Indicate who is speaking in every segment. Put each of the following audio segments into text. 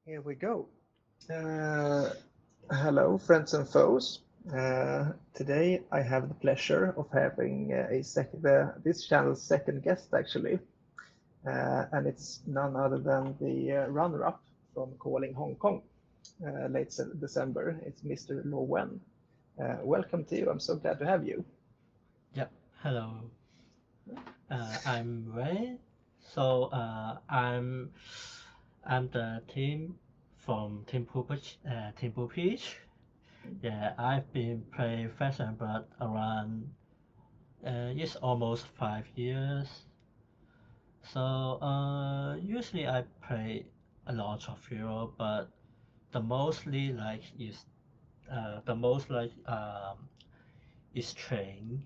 Speaker 1: Here we go. Hello, friends and foes. Today I have the pleasure of having this channel's second guest, actually, and it's none other than the runner-up from Calling Hong Kong December. It's Mr. Law Wen. Welcome to you. I'm so glad to have you.
Speaker 2: Yep. Hello. I'm Ray. So I'm the team from Team Blue Peach. Yeah, I've been playing Fashion Blood around it's almost 5 years. So usually I play a lot of hero, but the mostly like is the most like is train.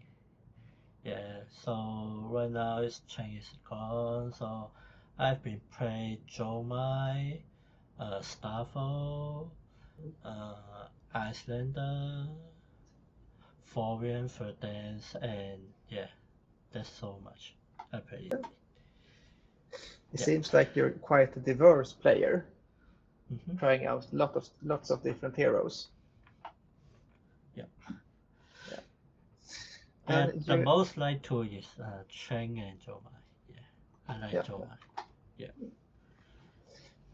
Speaker 2: Yeah, so right now it's Chinese gone, so I've been playing Jomai, Starfall, Icelander, Florian, Verdance, and yeah, that's so much I play.
Speaker 1: It
Speaker 2: Yeah.
Speaker 1: seems like you're quite a diverse player,
Speaker 2: Mm-hmm.
Speaker 1: trying out lots of different heroes.
Speaker 2: Yeah.
Speaker 1: Yeah.
Speaker 2: And
Speaker 1: And
Speaker 2: the
Speaker 1: you,
Speaker 2: most like to is Cheng and Jomai. Yeah, I like
Speaker 1: yeah,
Speaker 2: Jomai. Yeah.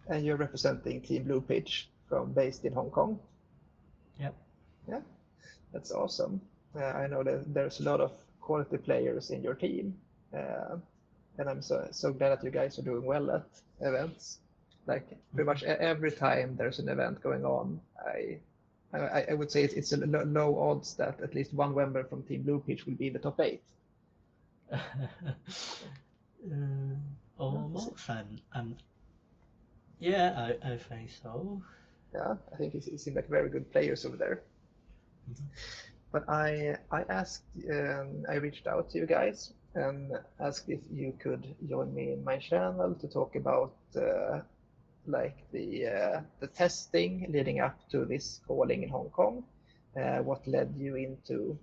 Speaker 1: and you're representing Team Blue Pitch from based in Hong Kong.
Speaker 2: Yep.
Speaker 1: Yeah, that's awesome. I know that there's a lot of quality players in your team, uh, and I'm so glad that you guys are doing well at events. Like pretty
Speaker 2: Mm-hmm.
Speaker 1: much every time there's an event going on, I would say it's a low odds that at least one member from Team Blue Pitch will be in the top eight.
Speaker 2: Almost. I'm Yeah, I think so.
Speaker 1: Yeah, I think it seems like very good players over there.
Speaker 2: Mhm.
Speaker 1: But I reached out to you guys and asked if you could join me in my channel to talk about like the testing leading up to this calling in Hong Kong. What led you into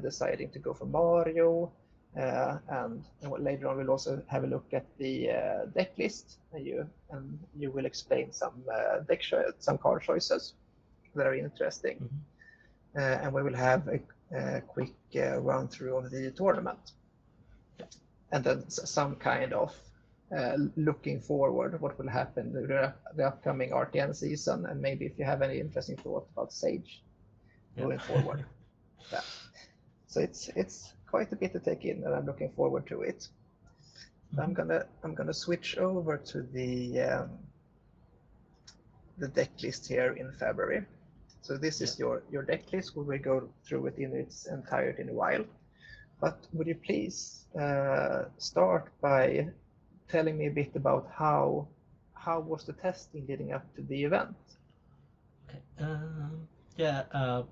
Speaker 1: deciding to go for Mario? And later on, we'll also have a look at the deck list, and you will explain some card choices that are interesting.
Speaker 2: Mhm.
Speaker 1: And we will have a quick run through of the tournament,
Speaker 2: Yeah.
Speaker 1: and then some kind of looking forward, what will happen during the upcoming RTN season, and maybe if you have any interesting thought about SAGE
Speaker 2: Yeah.
Speaker 1: moving forward. Yeah. So it's quite a bit to take in, and I'm looking forward to it.
Speaker 2: Mhm.
Speaker 1: I'm gonna switch over to the deck list here in February. So this
Speaker 2: Yeah.
Speaker 1: is your deck list. We will go through it in its entirety in a while. But would you please start by telling me a bit about how was the testing leading up to the event?
Speaker 2: Okay. Yeah.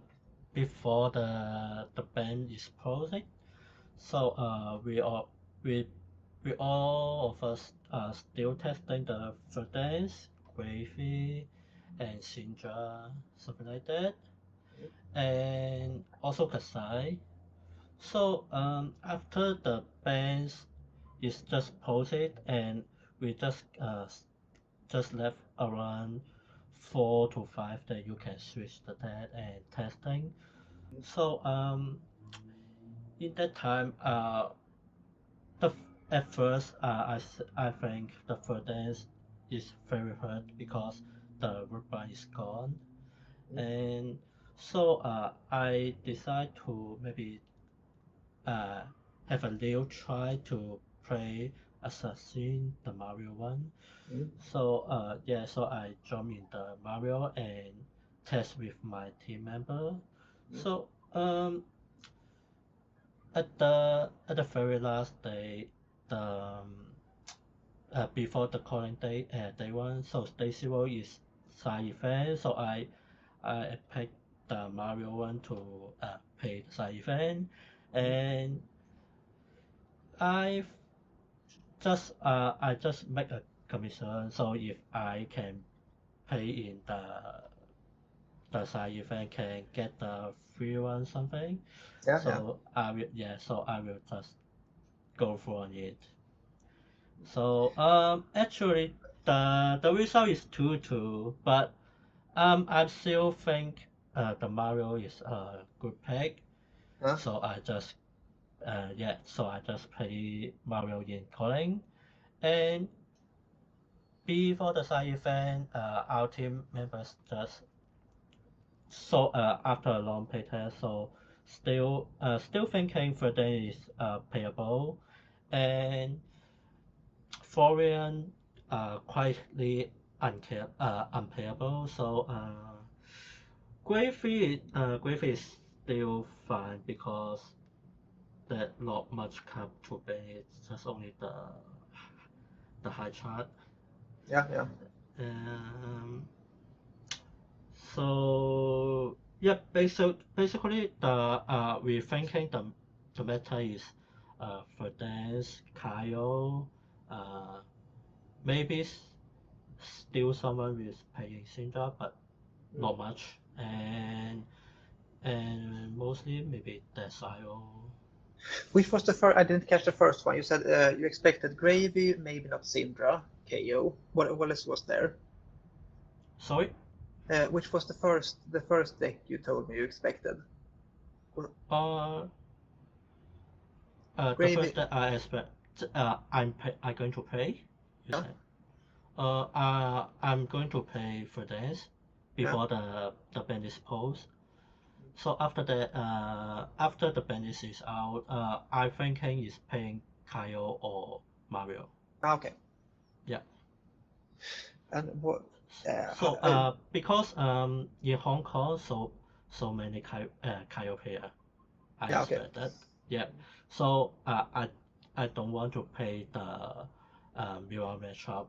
Speaker 2: Before the band is closing, so we we all of us are still testing the Verdance, Gravy, and Sindra, something like that, and also kassai. So after the bands is just posted and we just left around 4 to 5 that you can switch the tab and testing. So in that time the at first I think the Verdance is very hurt because the ribbon is gone, and so I decide to maybe uh, have a little try to play Assassin, the Mario one.
Speaker 1: Mm,
Speaker 2: So yeah, so I jump in the Mario and test with my team member.
Speaker 1: mm,
Speaker 2: So at the very last day, the before the calling day day one, so day zero is side event. So I picked the Mario one to play the side event,
Speaker 1: mm,
Speaker 2: and I I just make a commission. So if I can pay in the side event can get the free one something.
Speaker 1: yeah, yeah.
Speaker 2: So I will just go for it. So actually the result is 2-2, but I still think the Mario is a good pick.
Speaker 1: Huh?
Speaker 2: So I just so I just play Mario in calling. And before the side event, our team members just after a long playtest, so still thinking Verdance is playable, and Florian quietly unplayable. So Gravy is still fine because there's not much cap to ban. It's just only the high chart.
Speaker 1: Yeah.
Speaker 2: Um, so yeah, basically we're thinking the meta is Verdance, kayo, uh, maybe still someone with paying Syndra, but not much, and mostly maybe Desio.
Speaker 1: Which was the first? I didn't catch the first one. You said you expected Gravy, maybe not Syndra, KO. What else was there?
Speaker 2: Sorry.
Speaker 1: Which was the first deck you told me you expected?
Speaker 2: Uh, the
Speaker 1: Gravy.
Speaker 2: first that I expect, I'm going to play. You
Speaker 1: Yeah.
Speaker 2: said. I'm going to play Verdance
Speaker 1: Yeah.
Speaker 2: before the bandit pose. So after the bandit is out, I'm thinking is playing Kayo or Mario.
Speaker 1: Okay.
Speaker 2: Yeah.
Speaker 1: And what?
Speaker 2: Because in Hong Kong, so many Kayo player, I
Speaker 1: Yeah. Okay.
Speaker 2: expect that. Yeah. So I don't want to play the mirror matchup.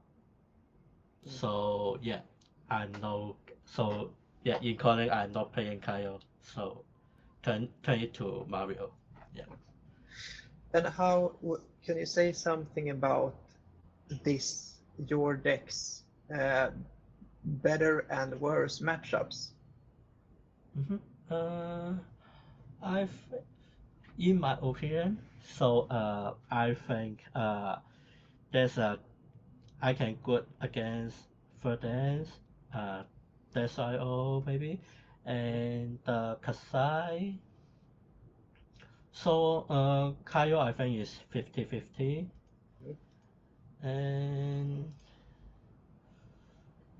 Speaker 2: So yeah, I'm no. So yeah, in calling I'm not playing Kayo. So turn it to Mario. Yeah.
Speaker 1: And how can you say something about your deck's better and worse matchups?
Speaker 2: Mm-hmm. I've in my opinion, so I think there's a I can good against Verdance, uh, Desio maybe, and Kassai. So Kayo I think is 50-50, and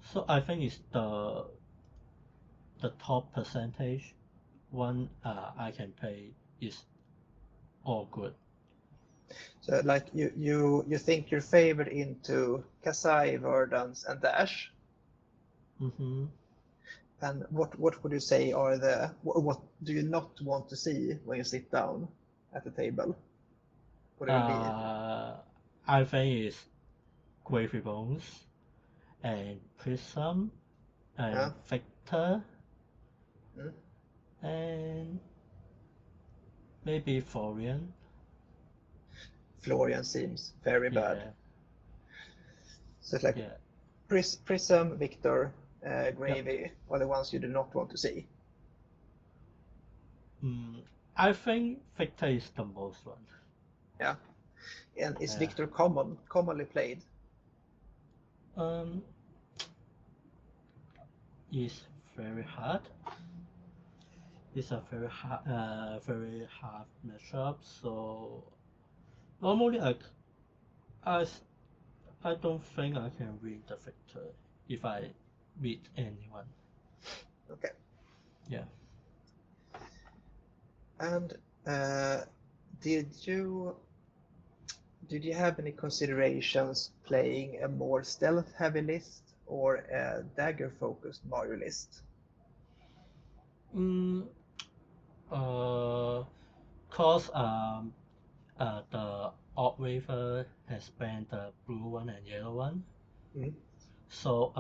Speaker 2: so I think it's the top percentage one I can play is all good.
Speaker 1: So like you think you're favored into Kassai, Verdance, and Dash.
Speaker 2: Mm-hmm.
Speaker 1: And what would you say are what do you not want to see when you sit down at the table? What will be?
Speaker 2: I think it's Gravy Bones and Prism
Speaker 1: Yeah.
Speaker 2: and Victor
Speaker 1: Mm.
Speaker 2: and maybe Florian.
Speaker 1: Florian seems very bad.
Speaker 2: Yeah,
Speaker 1: So it's like
Speaker 2: yeah.
Speaker 1: Prism, Victor,
Speaker 2: Yep.
Speaker 1: Gravy are the ones you do not want to see.
Speaker 2: Mm, I think Victor is the most one.
Speaker 1: Yeah. And is
Speaker 2: Yeah.
Speaker 1: Victor commonly played?
Speaker 2: Um, it's very hard. It's a very hard matchup. So normally I, I don't think I can win the Victor if I beat anyone.
Speaker 1: Okay.
Speaker 2: Yeah.
Speaker 1: And uh, did you have any considerations playing a more stealth heavy list or a dagger focused Mario list?
Speaker 2: Mm, uh, cause the odd waver has banned the blue one and yellow one.
Speaker 1: Mm.
Speaker 2: So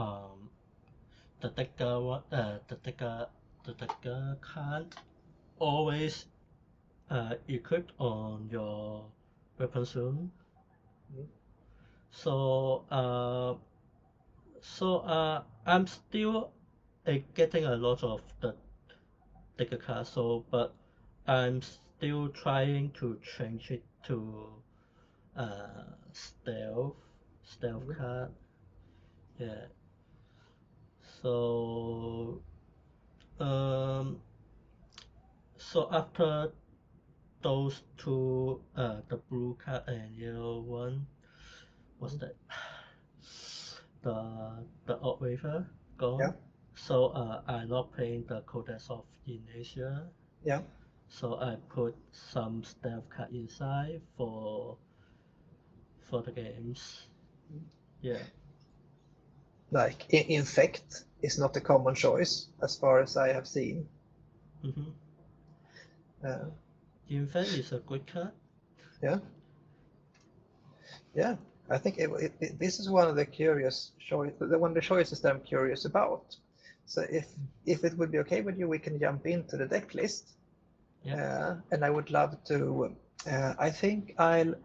Speaker 2: the decker the decker can't always equipped on your weapon soon.
Speaker 1: Mm.
Speaker 2: So I'm still getting a lot of the decker card. So but I'm still trying to change it to uh stealth
Speaker 1: Mm.
Speaker 2: card. Yeah. So um, so after those two, the blue card and yellow one, what's that? The odd wafer
Speaker 1: Yeah,
Speaker 2: gone. So I'm not playing the Codex of Inertia.
Speaker 1: yeah.
Speaker 2: So I put some stealth card inside for the games. Yeah.
Speaker 1: Like Infect is not a common choice as far as I have seen.
Speaker 2: Mm-hmm.
Speaker 1: Uh,
Speaker 2: Infect is a good card.
Speaker 1: yeah, yeah. I think this is one of the curious choice, one of the choices that I'm curious about. So if it would be okay with you, we can jump into the deck list.
Speaker 2: Yeah.
Speaker 1: And I would love to. I think I'll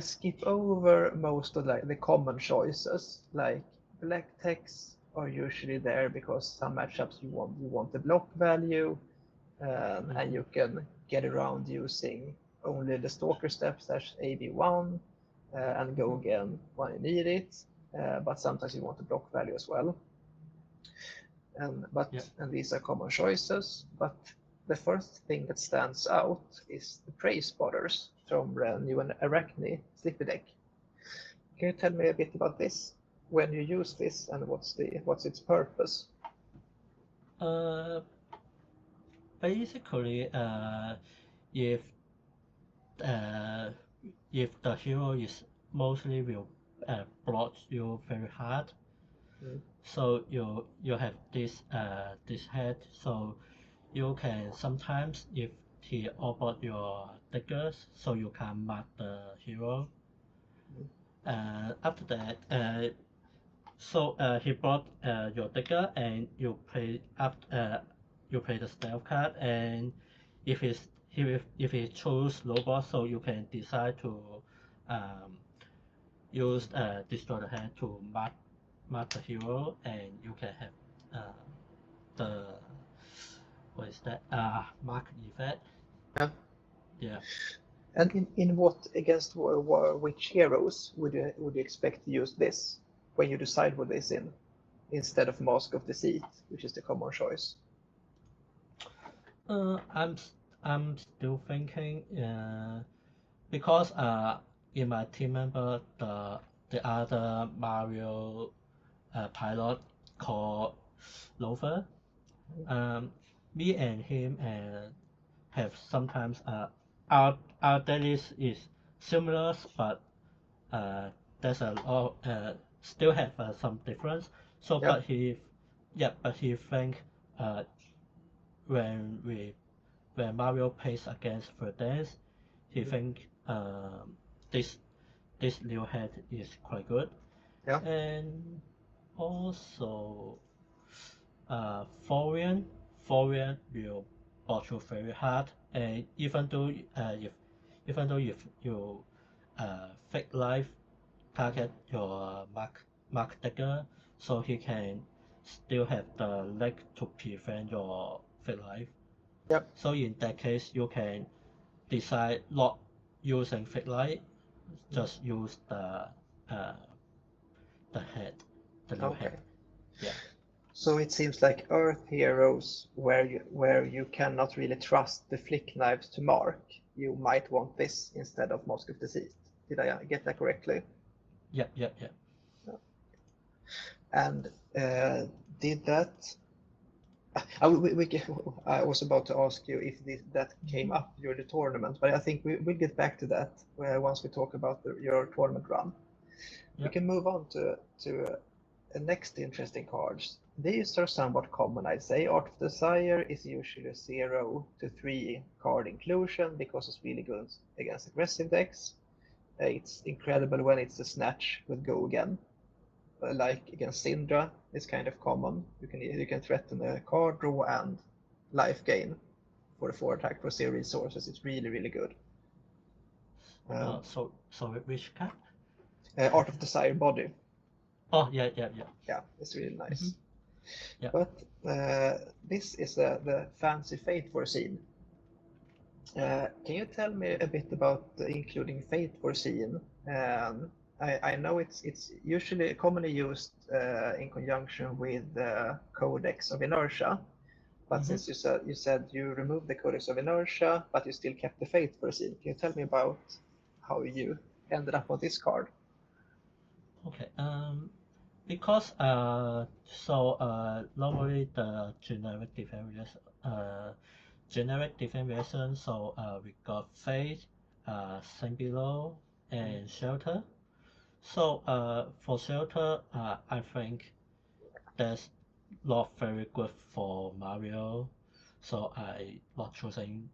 Speaker 1: skip over most of the common choices. Like black techs are usually there because some matchups you want the block value, and
Speaker 2: Mm-hmm.
Speaker 1: you can get around using only the stalker steps AB1 and go again when you need it. But sometimes you want the block value as well.
Speaker 2: Yeah.
Speaker 1: And these are common choices. But the first thing that stands out is the praise spotters from the new Arakni Sleepy deck. Can you tell me a bit about this? When you use this and what's its purpose?
Speaker 2: Uh, Basically, if uh, if the hero is mostly will block you very hard,
Speaker 1: Mm.
Speaker 2: so you have this head, so you can sometimes if he abort your daggers, so you can mark the hero. After that, he brought your dagger and you play the stealth card, and if he chose robot, so you can decide to um, use destroy the hand to mark the hero, and you can have the what is that mark effect.
Speaker 1: Yeah.
Speaker 2: Yeah.
Speaker 1: And in what against which heroes would you expect to use this when you decide what this in instead of Mask of Deceit, which is the common choice?
Speaker 2: Uh, I'm s- I'm still thinking because in my team member the other Mario pilot called Lover, um, me and him have sometimes our dailies is similar, but there's a lot still have some difference. So
Speaker 1: Yeah.
Speaker 2: but he think uh, when we when Mario plays against Verdance, he
Speaker 1: Mm.
Speaker 2: think this this new head is quite good,
Speaker 1: Yeah.
Speaker 2: and also Florian will bot you very hard, and even though if you fake life target your mark dagger, so he can still have the leg to prevent your fake life.
Speaker 1: Yep.
Speaker 2: So in that case, you can decide not using fake light,
Speaker 1: Mm.
Speaker 2: just use uh, the head, the new head.
Speaker 1: Okay.
Speaker 2: Yeah.
Speaker 1: So it seems like Earth heroes where you cannot really trust the flick knives to mark. You might want this instead of Mask of Deceit. Did I get that correctly?
Speaker 2: Yep. Yep. Yep.
Speaker 1: And did that? I was about to ask you if that came
Speaker 2: Mm-hmm.
Speaker 1: up during the tournament, but I think we'll get back to that once we talk about your tournament run. We
Speaker 2: Yep.
Speaker 1: can move on to next interesting cards. These are somewhat common, I'd say. Art of Desire is usually a 0 to 3 card inclusion because it's really good against aggressive decks. It's incredible when it's a snatch with Go Again. Like against Syndra, it's kind of common. You can threaten a card draw and life gain for the 4 attack for 0 resources. It's really, really good. Um,
Speaker 2: So which card?
Speaker 1: Art of Desire Body,
Speaker 2: Oh, yeah. Yeah. Yeah.
Speaker 1: yeah, it's really
Speaker 2: Mm-hmm.
Speaker 1: nice.
Speaker 2: Yeah.
Speaker 1: But this is the fancy Fate Foreseen. Can you tell me a bit about including Fate Foreseen? I know it's usually commonly used in conjunction with the Codex of Inertia. But
Speaker 2: Mhm.
Speaker 1: since you said you removed the Codex of Inertia, but you still kept the Fate Foreseen, can you tell me about how you ended up on this card?
Speaker 2: Okay. Because normally the generic defense version. So we got Fate, Below, and Shelter. So for Shelter, I think that's not very good for Mario. So I not choosing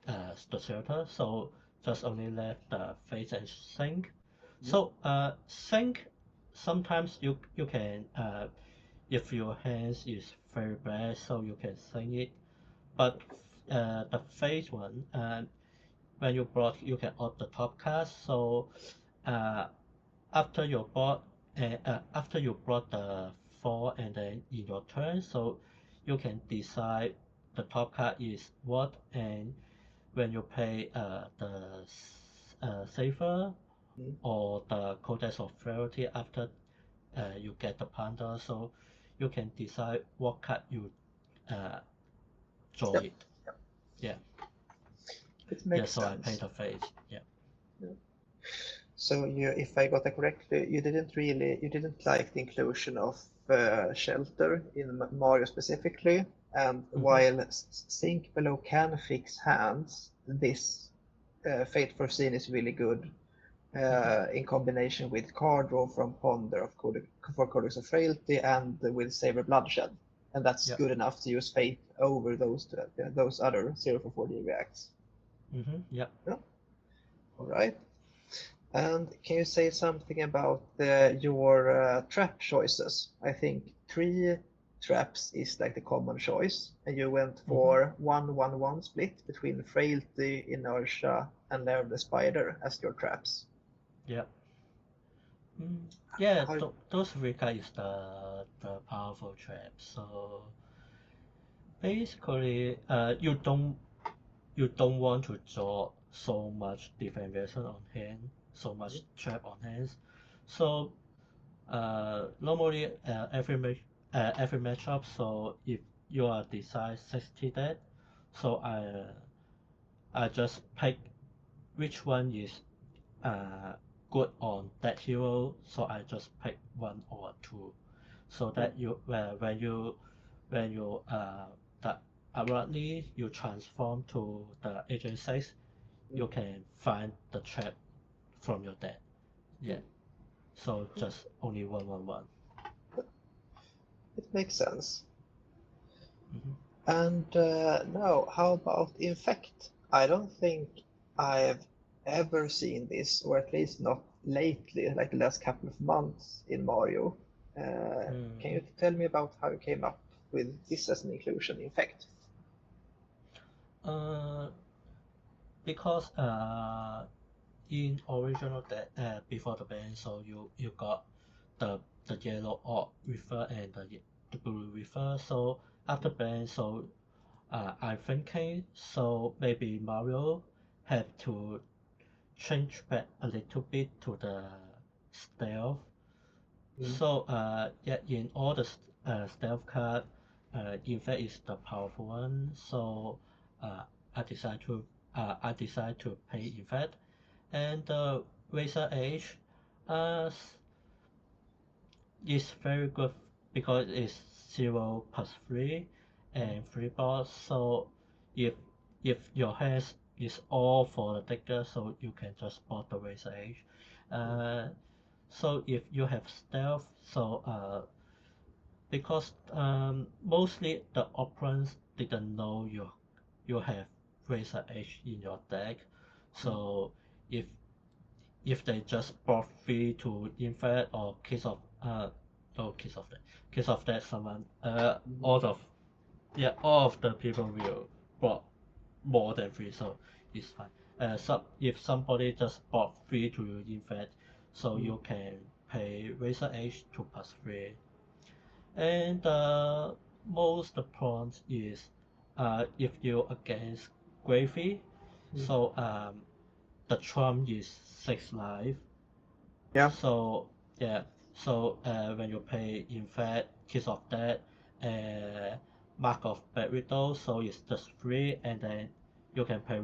Speaker 2: the Shelter. So just only left the Fate and Sync. So Sync, sometimes you can if your hands is very bad, so you can Sync it. But the Fate one, when you brought, you can opt the top cast. So uh, after you brought after you brought the 4 and then in your turn, so you can decide the top card is what, and when you play the safer or the codex of rarity after you get the panda, so you can decide what card you uh, draw
Speaker 1: Yep,
Speaker 2: it. Yeah.
Speaker 1: it
Speaker 2: Yeah,
Speaker 1: makes
Speaker 2: so I pay
Speaker 1: sense.
Speaker 2: the face. Yeah.
Speaker 1: Yeah. So if I got that correctly, you didn't like the inclusion of shelter in Mario specifically, and
Speaker 2: Mm-hmm.
Speaker 1: while Sink Below can fix hands, this Fate Foreseen is really good
Speaker 2: Mm-hmm.
Speaker 1: in combination with card draw from Ponder for Codex of Frailty and with Saber Bloodshed, and that's
Speaker 2: Yeah.
Speaker 1: good enough to use Fate over those other 0 for 4 reacts.
Speaker 2: Mm-hmm. Yeah.
Speaker 1: Yeah. All right. And can you say something about your trap choices? I think 3 traps is like the common choice, and you went
Speaker 2: Mm-hmm.
Speaker 1: for 1-1-1 split between Frailty, Inertia, and the Spider as your traps.
Speaker 2: Yeah. Mm, yeah,
Speaker 1: How,
Speaker 2: those Rika is the powerful trap. So basically, you don't want to draw so much defense version on hand, so much trap on hands. So normally every matchup. So if you are decide 60 dead, so I just pick which one is uh good on that hero. So I just pick one or two, so that you when you the Arakni you transform to the agent 6, you can find the trap from your deck. Yeah. So just only 1-1-1.
Speaker 1: it makes sense.
Speaker 2: Mm-hmm.
Speaker 1: And now, how about Infect? I don't think I've ever seen this, or at least not lately, like the last couple of months in Mario. Can
Speaker 2: Mm-hmm.
Speaker 1: you tell me about how you came up with this as an inclusion, Infect?
Speaker 2: Uh, because in original deck before the ban, so you got the yellow orc river and the blue river. So after ban, so I'm thinking so maybe Mario have to change back a little bit to the stealth.
Speaker 1: Mm.
Speaker 2: So yeah, in all the stealth card, Infect is the powerful one. So uh, I decide to pay Infect, and the Razor Edge uh, is very good because it's 0+3 and 3 balls. So if your hands is all for the digger, so you can just bought the Razor Edge. Uh, so if you have stealth, so because mostly the opponents didn't know you have Razor Edge in your deck, so if they just bought free to Infect or case of that someone all of the people will bought more than free, so it's fine. If somebody just bought free to Infect, so you can pay Razor Edge 2+3. And most the prawns is if you against Gravy, so the trump is 6 life.
Speaker 1: Yeah.
Speaker 2: So yeah, So when you play Infect, Kiss of Death, Mark of Bad Widow, so it's just 3, and then you can play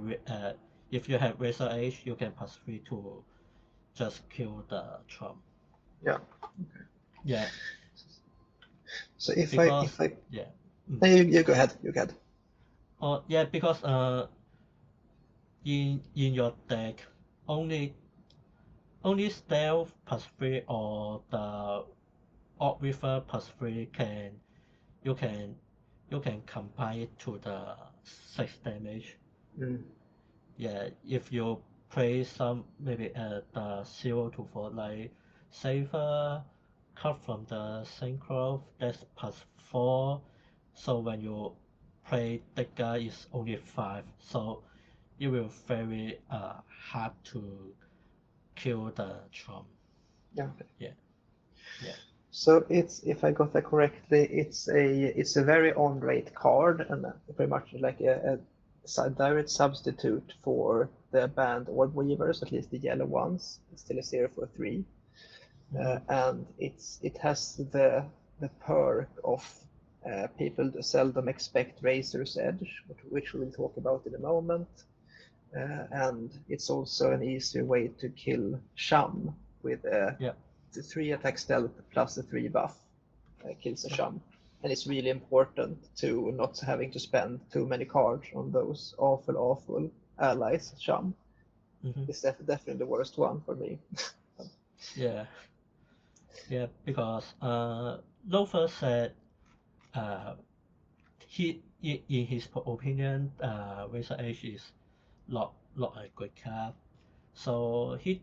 Speaker 2: if you have Razor Edge, you can pass 3 to just kill the Trump.
Speaker 1: Yeah.
Speaker 2: Yeah.
Speaker 1: So if
Speaker 2: because,
Speaker 1: I
Speaker 2: yeah.
Speaker 1: you go ahead. You go ahead.
Speaker 2: Oh yeah, because in your deck only stealth plus 3 or the Orc Weaver plus 3 you can you can combine it to the 6 damage. Yeah, if you play some maybe at the 0 to 4 like Saver cut from the Synchro, that's plus 4. So when you play the guy is only 5, so it will very hard to kill the Trump.
Speaker 1: Yeah.
Speaker 2: Yeah. Yeah.
Speaker 1: So it's, if I got that correctly, it's a very on rate card and pretty much like a direct substitute for the banned orb weavers, at least the yellow ones. It's still a 0 for 3. And it has the perk of people seldom expect Razor's Edge, which we'll talk about in a moment. And it's also an easier way to kill Sham with
Speaker 2: Yeah.
Speaker 1: the 3 attack stealth plus the 3 buff kills a Sham. And it's really important to not having to spend too many cards on those awful allies, Sham. It's definitely the worst one for me.
Speaker 2: Yeah. Yeah, because Lofer said he in his opinion Razor Edge is not a good card. So he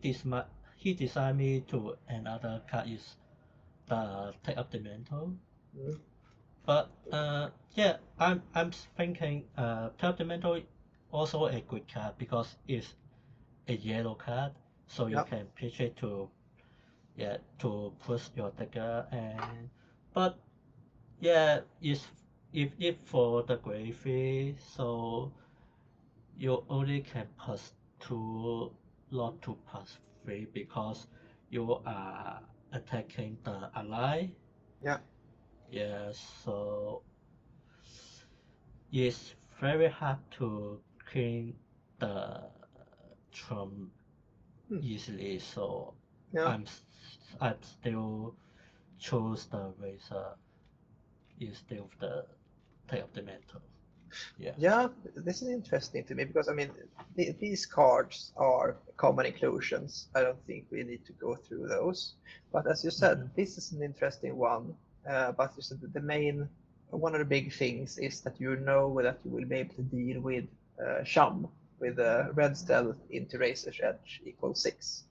Speaker 2: designed me to another card is the Take Up the Mantle. But yeah, I'm thinking Take Up the Mantle also a good card because it's a yellow card, so you can pitch it to push your dagger. And but yeah, it's if for the gravy, so you only can pass 2, not to pass 3 because you are attacking the ally.
Speaker 1: Yeah.
Speaker 2: Yeah, so it's very hard to clean the Trump easily. So
Speaker 1: Yeah.
Speaker 2: I'm still choose the Razor instead of the Take of the Mantle. Yeah.
Speaker 1: Yeah, this is interesting to me because I mean these cards are common inclusions. I don't think we need to go through those. But as you said, this is an interesting one. But you said the main one of the big things is that you know that you will be able to deal with Sham with red stealth into Razor's Edge equals 6,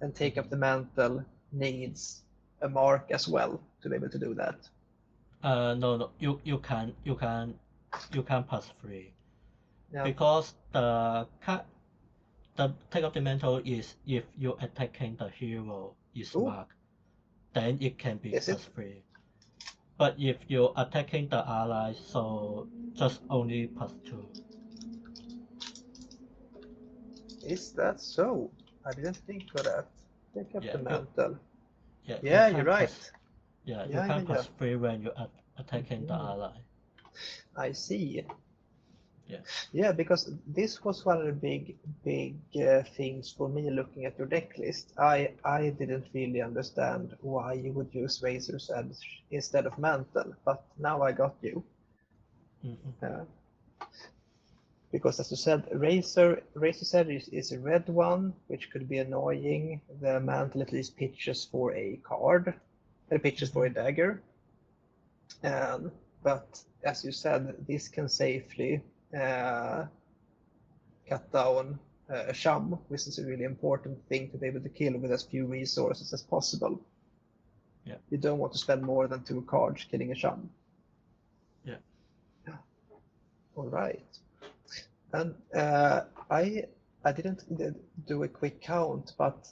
Speaker 1: and Take Up the Mantle needs a mark as well to be able to do that.
Speaker 2: No, you can pass 3
Speaker 1: Yeah.
Speaker 2: because the Take of the Mantle is if you attacking the hero is marked, then it can be
Speaker 1: Is it?
Speaker 2: plus 3. But if you're attacking the allies, so just only plus 2.
Speaker 1: Is that so? I didn't think of that. Take up the mantle.
Speaker 2: You
Speaker 1: You're
Speaker 2: can
Speaker 1: right.
Speaker 2: pass. You can pass 3 when you are attacking the ally.
Speaker 1: I see.
Speaker 2: Yeah.
Speaker 1: Yeah, because this was one of the big things for me looking at your deck list. I didn't really understand why you would use Razor's Edge instead of Mantle, but now I got you. Because as you said, Razor's Edge is a red one, which could be annoying. The Mantle at least pitches for a card. It pitches for a dagger. But as you said, this can safely cut down a Sham, which is a really important thing to be able to kill with as few resources as possible.
Speaker 2: Yeah.
Speaker 1: You don't want to spend more than 2 cards killing a Sham.
Speaker 2: Yeah.
Speaker 1: All right. And I didn't do a quick count, but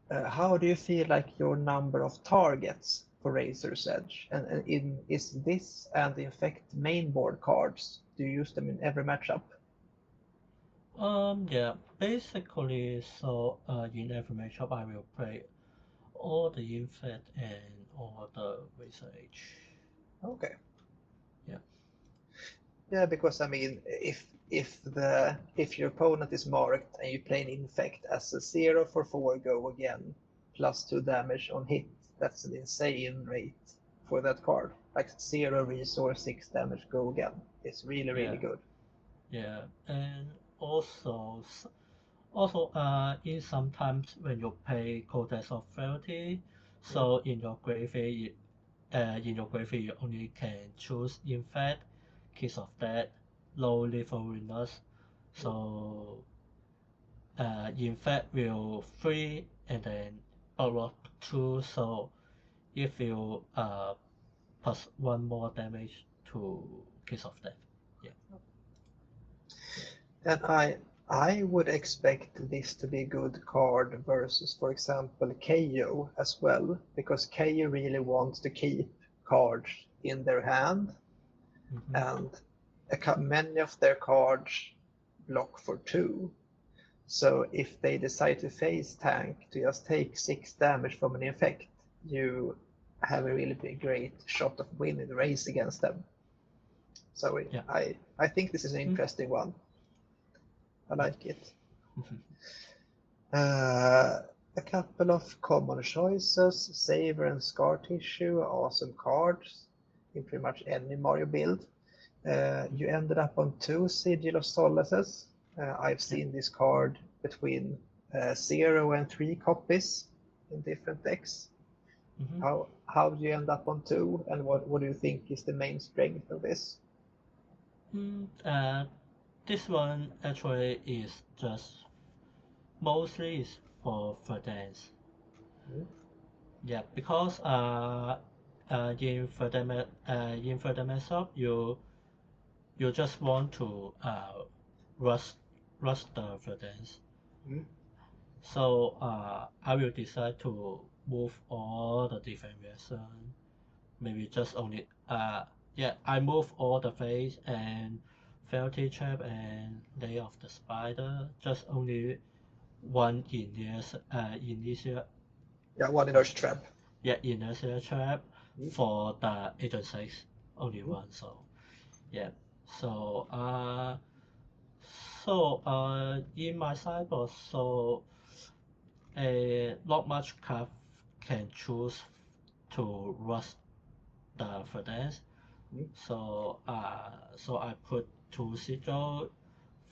Speaker 1: how do you feel like your number of targets for Razor's Edge? And is this and the Infect main board cards? Do you use them in every matchup?
Speaker 2: Yeah, basically, so in every matchup I will play all the Infect and all the SAGE.
Speaker 1: Okay.
Speaker 2: Yeah.
Speaker 1: Yeah, because I mean, if your opponent is marked and you play an Infect as a 0 for 4 go again, plus 2 damage on hit, that's an insane rate for that card. Like 0 resource, 6 damage go again. It's really, really good.
Speaker 2: Yeah, and also in sometimes when you play Codex of Fealty, so in your graveyard you only can choose Infect, Kiss of Death, low lethal weakness. So Infect will 3 and then Block 2. So if you plus 1 more damage to Kiss of Death. Yeah.
Speaker 1: And I would expect this to be a good card versus, for example, Kayo as well, because Kayo really wants to keep cards in their hand, and many of their cards block for 2. So if they decide to face tank to just take 6 damage from an Infect, you have a really great shot of winning the race against them. So I think this is an interesting one. I like it. A couple of common choices. Saver and Scar Tissue are awesome cards in pretty much any Mario build. You ended up on 2 Sigil of Solaces. I've seen this card between 0 and 3 copies in different decks. How do you end up on 2, and what do you think is the main strength of this?
Speaker 2: This one actually is just mostly is for Verdance. Yeah, because in Verdance shop you just want to rush the Verdance. So I will decide to move all the different version. Maybe just only I move all the face and Fealty Trap and Lay of the Spider. Just only one initial.
Speaker 1: Yeah, one inertia trap.
Speaker 2: Yeah, inertia trap for the 8 and 6. Only one. So yeah. So in my sideboard, so not much card can choose to rush the Verdance. So I put 2 sigil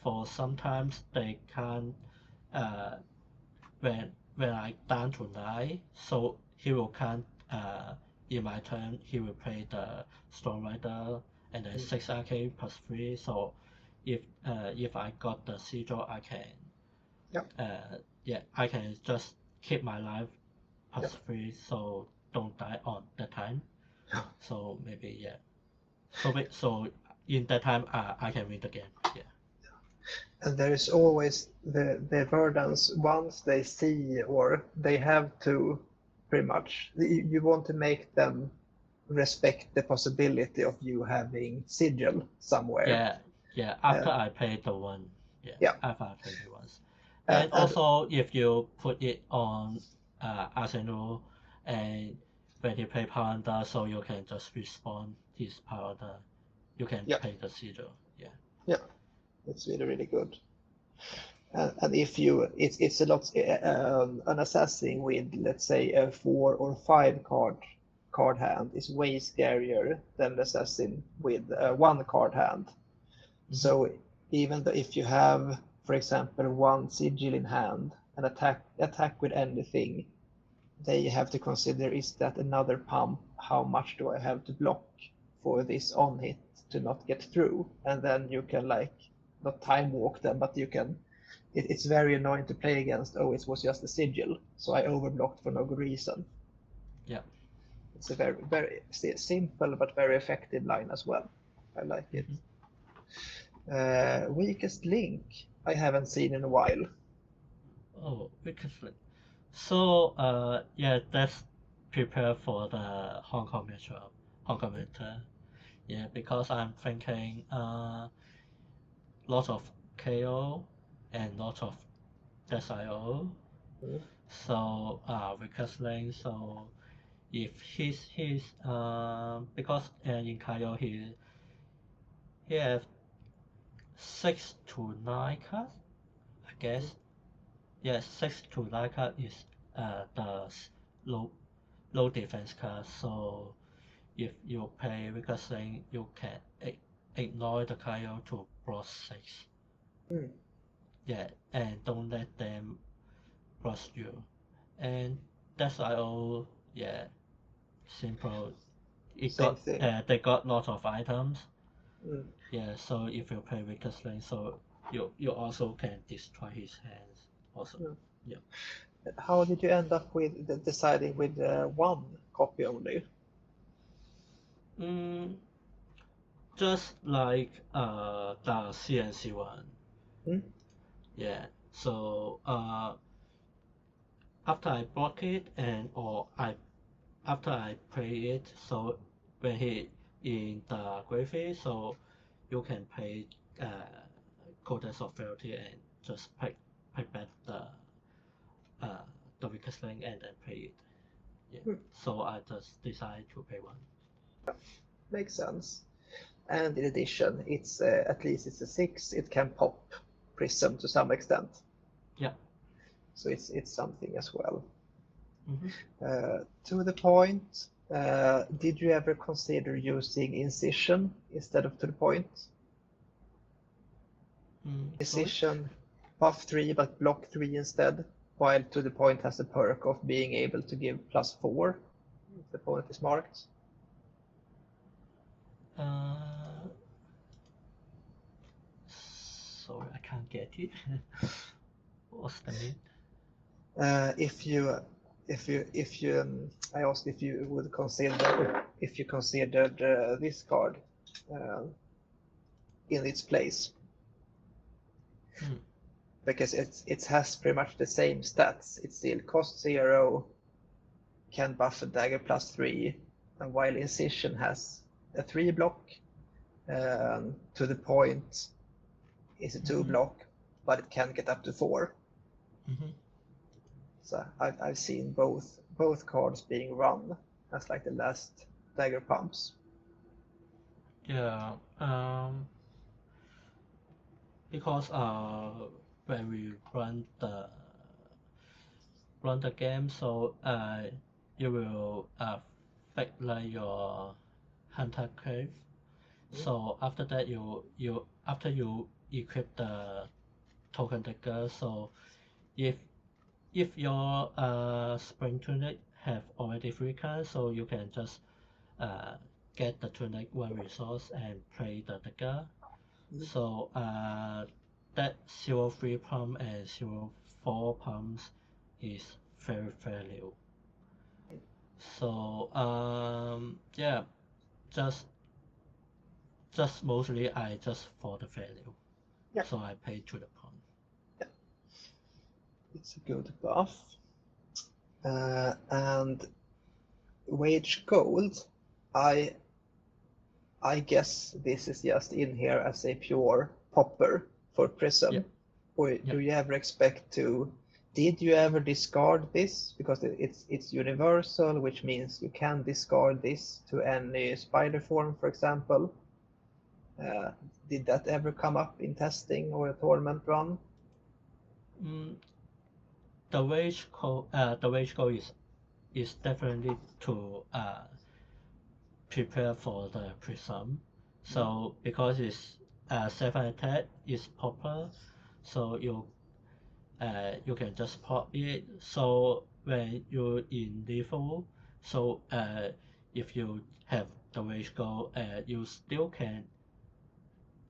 Speaker 2: for sometimes they can't when I down to 9, so he will can't in my turn he will play the Storm Rider and then 6 arcane plus 3. So if I got the sigil I can I can just keep my life plus 3 so don't die on that time. So maybe so in that time I can win the game.
Speaker 1: And there is always the Verdance, once they see or they have to pretty much, you want to make them respect the possibility of you having sigil somewhere.
Speaker 2: After I played the one. After I played it once. And
Speaker 1: And
Speaker 2: also if you put it on Arsenal and when you play Panda, so you can just respawn his Panda. You can play the sigil.
Speaker 1: Yeah, it's really, really good. And if you, it's a lot, an assassin with, let's say, a 4 or 5 card hand is way scarier than the assassin with a 1 card hand. So even though if you have, for example, 1 sigil in hand and attack with anything, they have to consider, is that another pump? How much do I have to block for this on hit to not get through? And then you can like not time walk them, but you can. It's very annoying to play against. Oh, it was just a sigil, so I overblocked for no good reason. It's a very, very simple but very effective line as well. I like it. Weakest link I haven't seen in a while.
Speaker 2: Oh, weakest link. So let's prepare for the Hong Kong matchup, Hong Kong winter. Yeah, because I'm thinking lots of KO and lots of SIO. So weakest link. So if he's because in kayo he have 6 to 9 cards, I guess. Yes, 6 to 9 card is the low low defense card. So if you play weakest link, you can ignore the kayo to block 6.
Speaker 1: Mm.
Speaker 2: Yeah, and don't let them brush you. And that's all. Yeah, simple.
Speaker 1: Same thing.
Speaker 2: They got lots of items.
Speaker 1: Mm.
Speaker 2: Yeah, so if you play weakest link, so you also can destroy his hands also.
Speaker 1: Mm.
Speaker 2: Yeah.
Speaker 1: How did you end up with deciding with one copy only?
Speaker 2: Just like the CNC one.
Speaker 1: Mm.
Speaker 2: Yeah. So after I block it after I play it, so when he in the graveyard, so you can play Codex of Fealty and just pick back uh, the weakest link and then play it. Yeah.
Speaker 1: Mm.
Speaker 2: So I just decided to play one.
Speaker 1: Makes sense. And in addition, it's at least it's a 6. It can pop prism to some extent.
Speaker 2: Yeah.
Speaker 1: So it's something as well.
Speaker 2: Mm-hmm.
Speaker 1: To the point, did you ever consider using incision instead of to the point?
Speaker 2: Sorry?
Speaker 1: Incision buff 3 but block 3 instead, while to the point has the perk of being able to give +4 if the point is marked.
Speaker 2: Sorry, I can't get it. What's the mean?
Speaker 1: I asked if you would consider if you considered this card in its place, because it has pretty much the same stats. It still costs 0, can buff a dagger +3, and while incision has a 3 block, to the point is a 2 block, but it can get up to 4. So I've seen both cards being run as like the last dagger pumps.
Speaker 2: Yeah, because when we run the game, so you will fake like your hunter cave. So after that, after you equip the token dagger, so if your spring tunic have already 3 cards, so you can just get the tunic 1 resource and play the dagger. So that 0.3 pump and 0.4 pumps is very value. So yeah, just mostly I just for the value.
Speaker 1: Yeah.
Speaker 2: So I pay to the pump.
Speaker 1: Yeah. It's a good buff. And wage gold, I guess this is just in here as a pure popper for prism.
Speaker 2: Yeah.
Speaker 1: Or do you ever expect to? Did you ever discard this? Because it's universal, which means you can discard this to any spider form, for example. Did that ever come up in testing or a tournament run?
Speaker 2: The wage code is definitely to prepare for the prism. So because it's 7 attack is popular, so you can just pop it. So when you're in lethal, so if you have the wage goal, you still can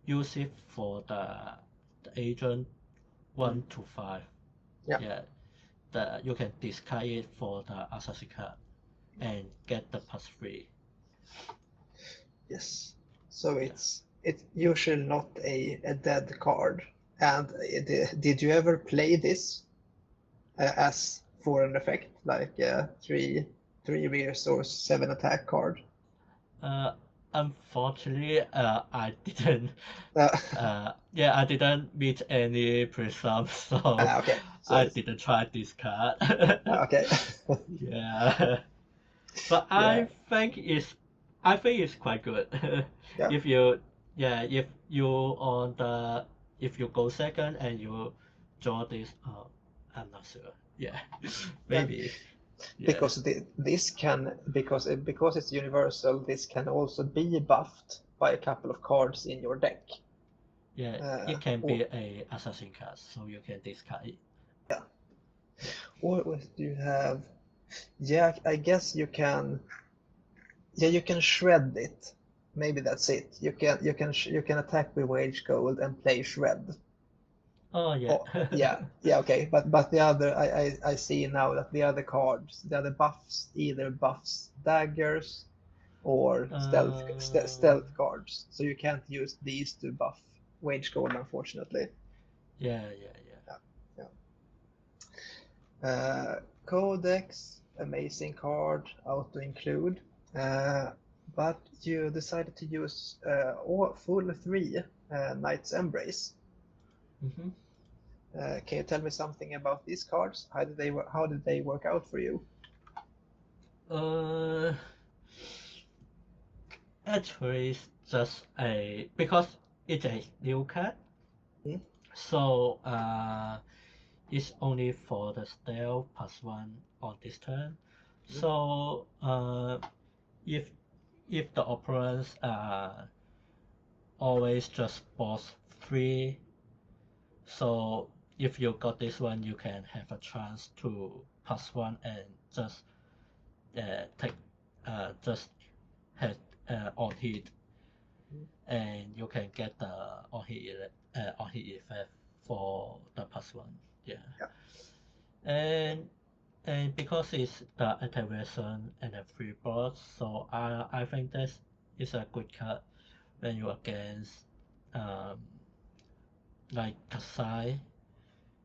Speaker 2: use it for the agent 1 to 5.
Speaker 1: Yeah.
Speaker 2: You can discard it for the assassin card and get the +3.
Speaker 1: Yes. So it's usually not a dead card. And did you ever play this as for an effect, like 3 rear or 7 attack card?
Speaker 2: Unfortunately, I didn't.
Speaker 1: Uh,
Speaker 2: I didn't meet any prism, so
Speaker 1: okay, so
Speaker 2: I
Speaker 1: it's
Speaker 2: didn't try this card.
Speaker 1: okay.
Speaker 2: Yeah, but
Speaker 1: Yeah,
Speaker 2: I think it's quite good.
Speaker 1: yeah,
Speaker 2: If you, yeah, if you on the, if you go second and you draw this, I'm not sure. Yeah,
Speaker 1: yeah.
Speaker 2: maybe. Yeah,
Speaker 1: Because because it's universal, this can also be buffed by a couple of cards in your deck.
Speaker 2: yeah,
Speaker 1: Uh,
Speaker 2: it can
Speaker 1: or
Speaker 2: be a assassin card, so you can discard it.
Speaker 1: yeah,
Speaker 2: Yeah.
Speaker 1: what do you have? Yeah, I guess you can. Yeah, you can shred it. Maybe that's it. You can attack with wage gold and play shred.
Speaker 2: Oh yeah.
Speaker 1: Oh, yeah, yeah, okay. But the other, I see now that the other cards, the other buffs, either buffs daggers or
Speaker 2: Uh,
Speaker 1: stealth cards. So you can't use these to buff wage gold, unfortunately.
Speaker 2: yeah, yeah, yeah.
Speaker 1: Yeah, yeah. Codex, amazing card, auto include. Uh, but you decided to use full three Knight's Embrace.
Speaker 2: Mm-hmm.
Speaker 1: Can you tell me something about these cards? How did they work out for you?
Speaker 2: Uh, Actually, it's just because it's a new card,
Speaker 1: Hmm?
Speaker 2: so it's only for the stealth +1 on this turn.
Speaker 1: Hmm?
Speaker 2: So if if the opponents always just boss 3, so if you got this one, you can have a chance to +1 and just take just had on hit, and you can get the on hit effect for the +1. Yeah,
Speaker 1: Yeah.
Speaker 2: and because it's the activation and the free board, so I think that is a good card when you against um like kassai,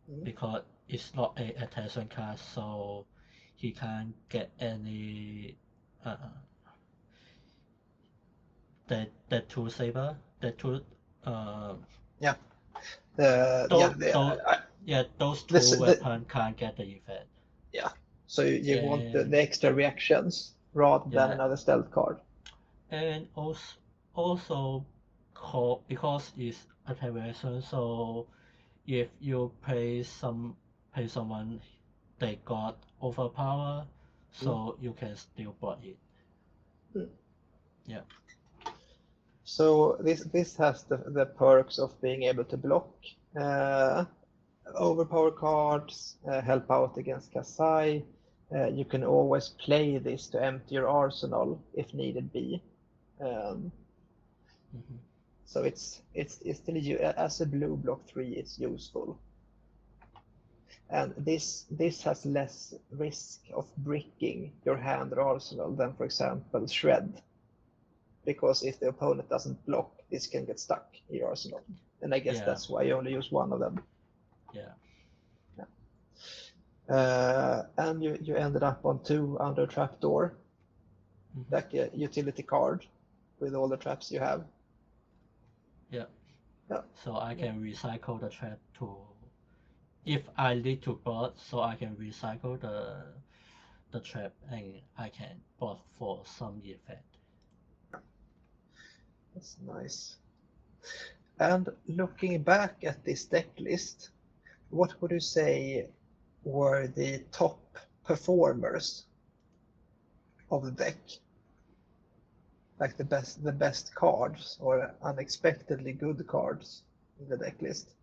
Speaker 1: Hmm?
Speaker 2: because it's not a attention card, so he can't get any uh that two saber, that two uh
Speaker 1: Yeah. Yeah.
Speaker 2: those yeah, those
Speaker 1: This,
Speaker 2: two weapon can't get the effect.
Speaker 1: yeah. So you want
Speaker 2: And
Speaker 1: the extra reactions rather than
Speaker 2: yeah,
Speaker 1: another stealth card.
Speaker 2: and also because it's activation, so if you play someone they got overpower,
Speaker 1: Hmm?
Speaker 2: so you can still block it.
Speaker 1: Hmm.
Speaker 2: Yeah.
Speaker 1: So this has the perks of being able to block uh, overpower cards, help out against kassai. You can always play this to empty your arsenal if needed be. Um,
Speaker 2: Hmm.
Speaker 1: so it's still as a blue block 3, it's useful. And this has less risk of bricking your hand or arsenal than, for example, shred, because if the opponent doesn't block, this can get stuck in your arsenal. And I guess
Speaker 2: Yeah.
Speaker 1: that's why you only use one of them.
Speaker 2: Yeah.
Speaker 1: Yeah. And you ended up on 2 under trapdoor,
Speaker 2: Hmm.
Speaker 1: like a utility card with all the traps you have.
Speaker 2: Yeah.
Speaker 1: Yeah.
Speaker 2: So I
Speaker 1: Yeah.
Speaker 2: can recycle the trap to, if I need to block, so I can recycle the trap and I can block for some effect.
Speaker 1: That's nice. And looking back at this deck list, what would you say were the top performers of the deck? Like the best cards or unexpectedly good cards in the deck list.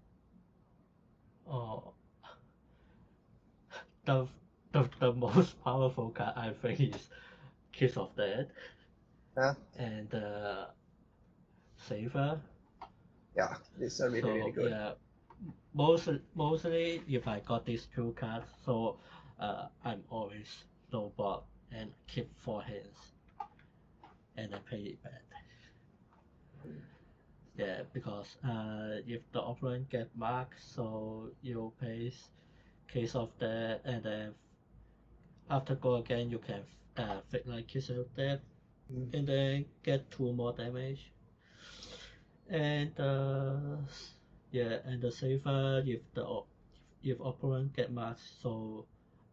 Speaker 2: Oh, the the most powerful card I think is Kiss of Death
Speaker 1: Yeah,
Speaker 2: and Saver.
Speaker 1: yeah, these are really, really
Speaker 2: So
Speaker 1: good.
Speaker 2: yeah, mostly if I got these two cards, so I'm always low block and keep 4 hands and I pay it back. Yeah, because if the opponent get marked, so you pay Case of Death, and then after go again you can fake like Kiss of Death, and then get 2 more damage. And yeah, and the safer if opponent get marked, so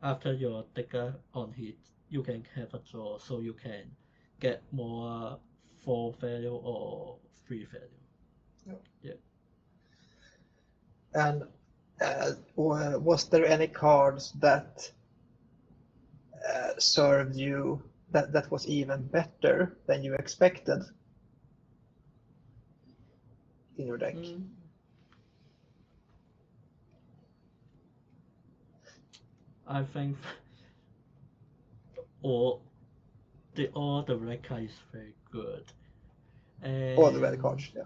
Speaker 2: after your dagger on hit, you can have a draw, so you can get more 4 value or 3 value. Yeah.
Speaker 1: And was there any cards that served you that was even better than you expected in your deck?
Speaker 2: I think all the red card is very good. And
Speaker 1: All the red cards, yeah.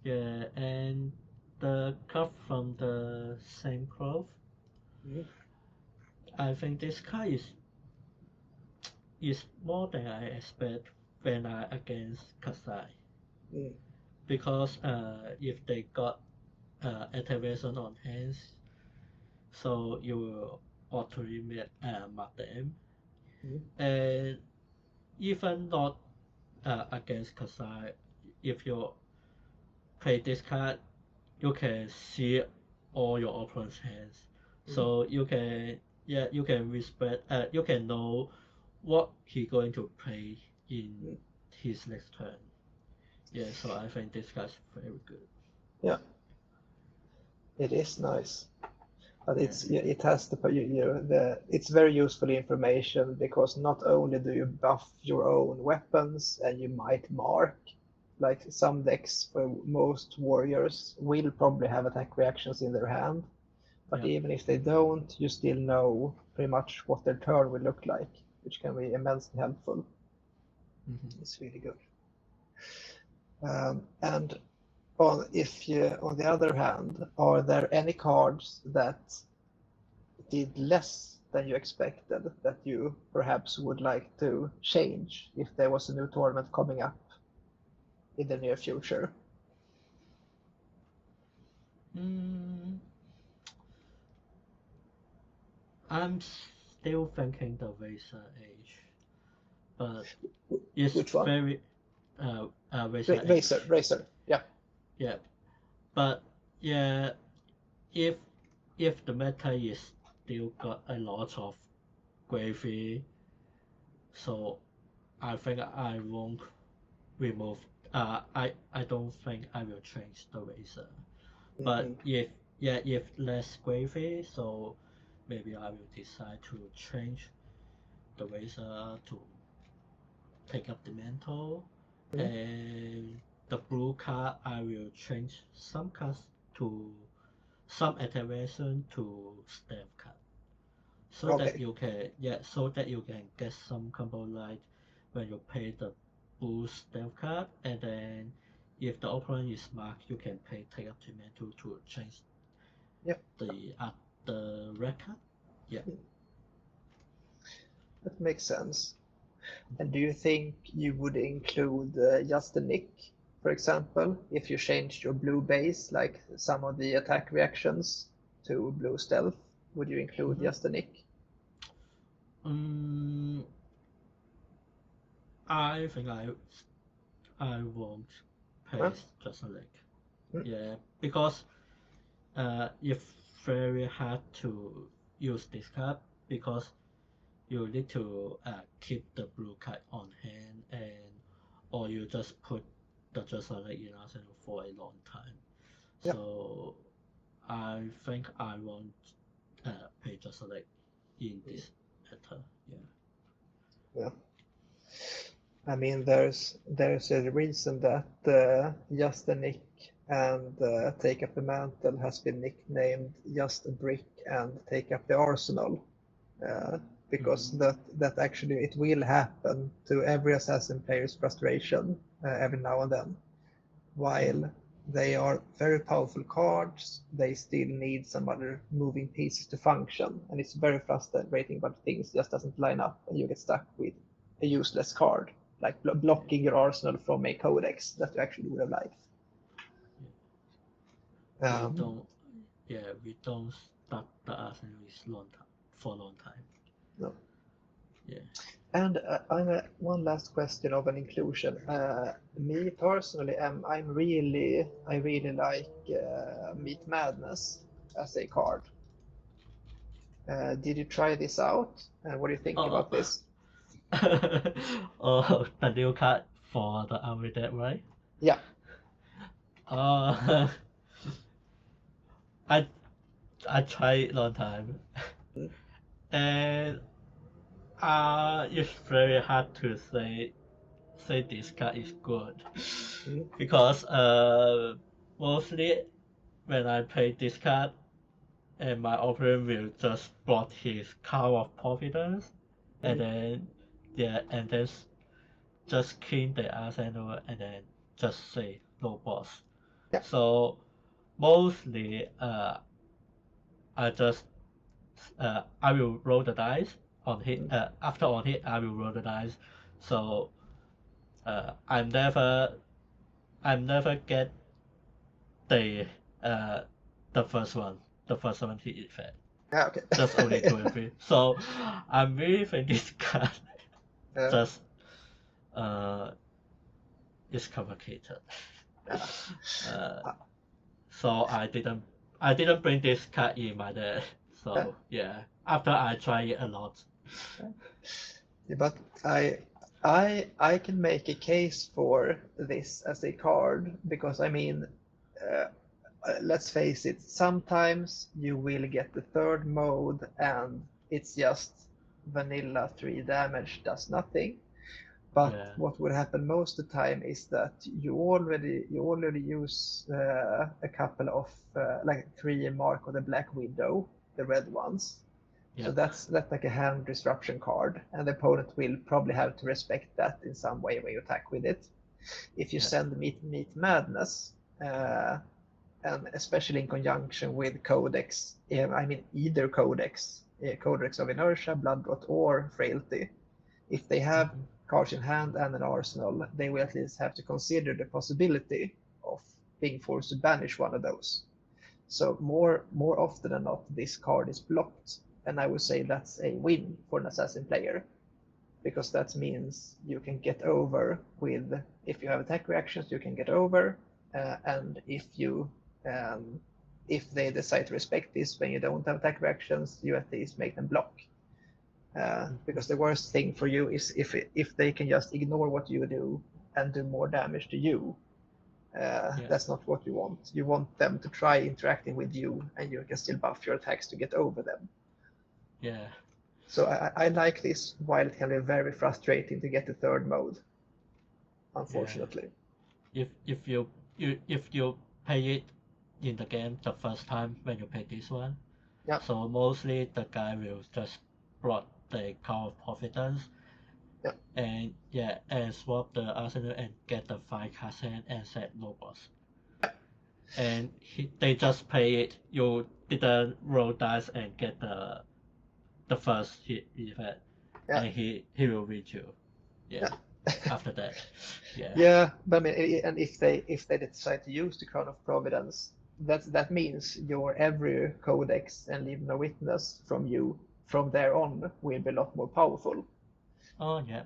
Speaker 2: yeah, and the card from the same cloth. I think this card is more than I expect when I against kassai. Because if they got activation on hands, so you will auto-limit mark them. And even not against kassai, if you play this card, you can see all your opponent's hands. So you can respect you can know what he going to play in his next turn. Yeah, so I think this guy's very good.
Speaker 1: Yeah, it is nice, but it has it's very useful information, because not only do you buff your own weapons and you might mark, like some decks for most warriors will probably have attack reactions in their hand, but even if they don't, you still know pretty much what their turn will look like, which can be immensely helpful. It's really good. And on the other hand, are there any cards that did less than you expected that you perhaps would like to change if there was a new tournament coming up in the near future?
Speaker 2: I'm still thinking the Razor Age, but it's
Speaker 1: Which one?
Speaker 2: very Razor Age.
Speaker 1: Razor, yeah.
Speaker 2: Yeah, but yeah, if the meta is still got a lot of gravy, so I think I won't remove. I don't think I will change the Razor. But if less gravy, so maybe I will decide to change the Razor to take up the mantle, and the blue card I will change some cards to some activation to stealth card, so that you can get some combo like when you play the blue stealth card, and then if the opponent is marked, you can play take up the mantle to change the red card. Yeah.
Speaker 1: That makes sense. And do you think you would include just the nick, for example, if you changed your blue base, like some of the attack reactions to blue stealth, would you include just the nick?
Speaker 2: I think I won't play just a nick. Yeah, because it's very hard to use this card, because you need to keep the blue card on hand, or you just put the just like in arsenal for a long time. So I think I won't play just like in this meta.
Speaker 1: Yeah. I mean, there's a reason that Just a Nick and Take Up the Mantle has been nicknamed Just a Brick and Take Up the Arsenal, because that actually it will happen to every assassin player's frustration every now and then. While they are very powerful cards, they still need some other moving pieces to function, and it's very frustrating when things just doesn't line up and you get stuck with a useless card, like blocking your arsenal from a codex that you actually would have liked.
Speaker 2: We don't start the arsenal for a long time.
Speaker 1: No.
Speaker 2: Yeah.
Speaker 1: And one last question of an inclusion. Me personally, I really like Meat Madness as a card. Did you try this out? And what do you think
Speaker 2: Oh,
Speaker 1: about this?
Speaker 2: oh, the new card for the Marionette, right?
Speaker 1: Yeah.
Speaker 2: Uh, I I tried it long time,
Speaker 1: Mm,
Speaker 2: and it's very hard to say this card is good
Speaker 1: mm,
Speaker 2: because mostly when I play this card, and my opponent will just block his Card of Providence, and
Speaker 1: mm.
Speaker 2: then yeah, and then just clean the arsenal, and then just say no boss.
Speaker 1: Yeah.
Speaker 2: So mostly, I just I will roll the dice on hit.
Speaker 1: Mm.
Speaker 2: After on hit, I will roll the dice. So I'm never get the uh the first one, the first one hit effect.
Speaker 1: Yeah. Okay.
Speaker 2: Just only 2 and 3. So I'm really think this card
Speaker 1: Yeah.
Speaker 2: just uh is complicated.
Speaker 1: Yeah.
Speaker 2: uh,
Speaker 1: Uh,
Speaker 2: so I didn't bring this card in my deck.
Speaker 1: yeah.
Speaker 2: So yeah, after I try it a lot.
Speaker 1: Yeah, but I can make a case for this as a card because I mean, uh, let's face it, sometimes you will get the third mode and it's just vanilla 3 damage does nothing. But
Speaker 2: Yeah,
Speaker 1: what would happen most of the time is that you already use a couple of like 3 Mark of the Black Widow, the red ones. So
Speaker 2: yeah,
Speaker 1: that's like a hand disruption card, and the opponent will probably have to respect that in some way when you attack with it. If you
Speaker 2: yeah.
Speaker 1: send Meat Madness, and especially in conjunction with Codex, I mean either Codex of Inertia, Bloodrot, or Frailty, if they have
Speaker 2: Mhm.
Speaker 1: cards in hand and an arsenal, they will at least have to consider the possibility of being forced to banish one of those. So more often than not, this card is blocked, and I would say that's a win for an assassin player because that means you can get over with if you have attack reactions, you can get over, and um, if they decide to respect this when you don't have attack reactions, you at least make them block.
Speaker 2: Mhm.
Speaker 1: Because the worst thing for you is if they can just ignore what you do and do more damage to you.
Speaker 2: Yeah,
Speaker 1: That's not what you want. You want them to try interacting with you, and you can still buff your attacks to get over them.
Speaker 2: yeah,
Speaker 1: So I like this, while it can be very frustrating to get the third mode,
Speaker 2: yeah.
Speaker 1: unfortunately.
Speaker 2: If you play it in the game the first time when you play this one,
Speaker 1: Yeah,
Speaker 2: so mostly the guy will just block the Card of Providence,
Speaker 1: yeah,
Speaker 2: and yeah, and swap the arsenal and get the 5 card and set no boss. And they just play it. You didn't roll dice and get the first hit effect,
Speaker 1: yeah,
Speaker 2: and he will reach you. Yeah.
Speaker 1: yeah.
Speaker 2: After that, yeah,
Speaker 1: Yeah, but I mean, and if they decide to use the Crown of Providence, that means your every codex and leave no witness from you from there on will be a lot more powerful.
Speaker 2: oh yeah,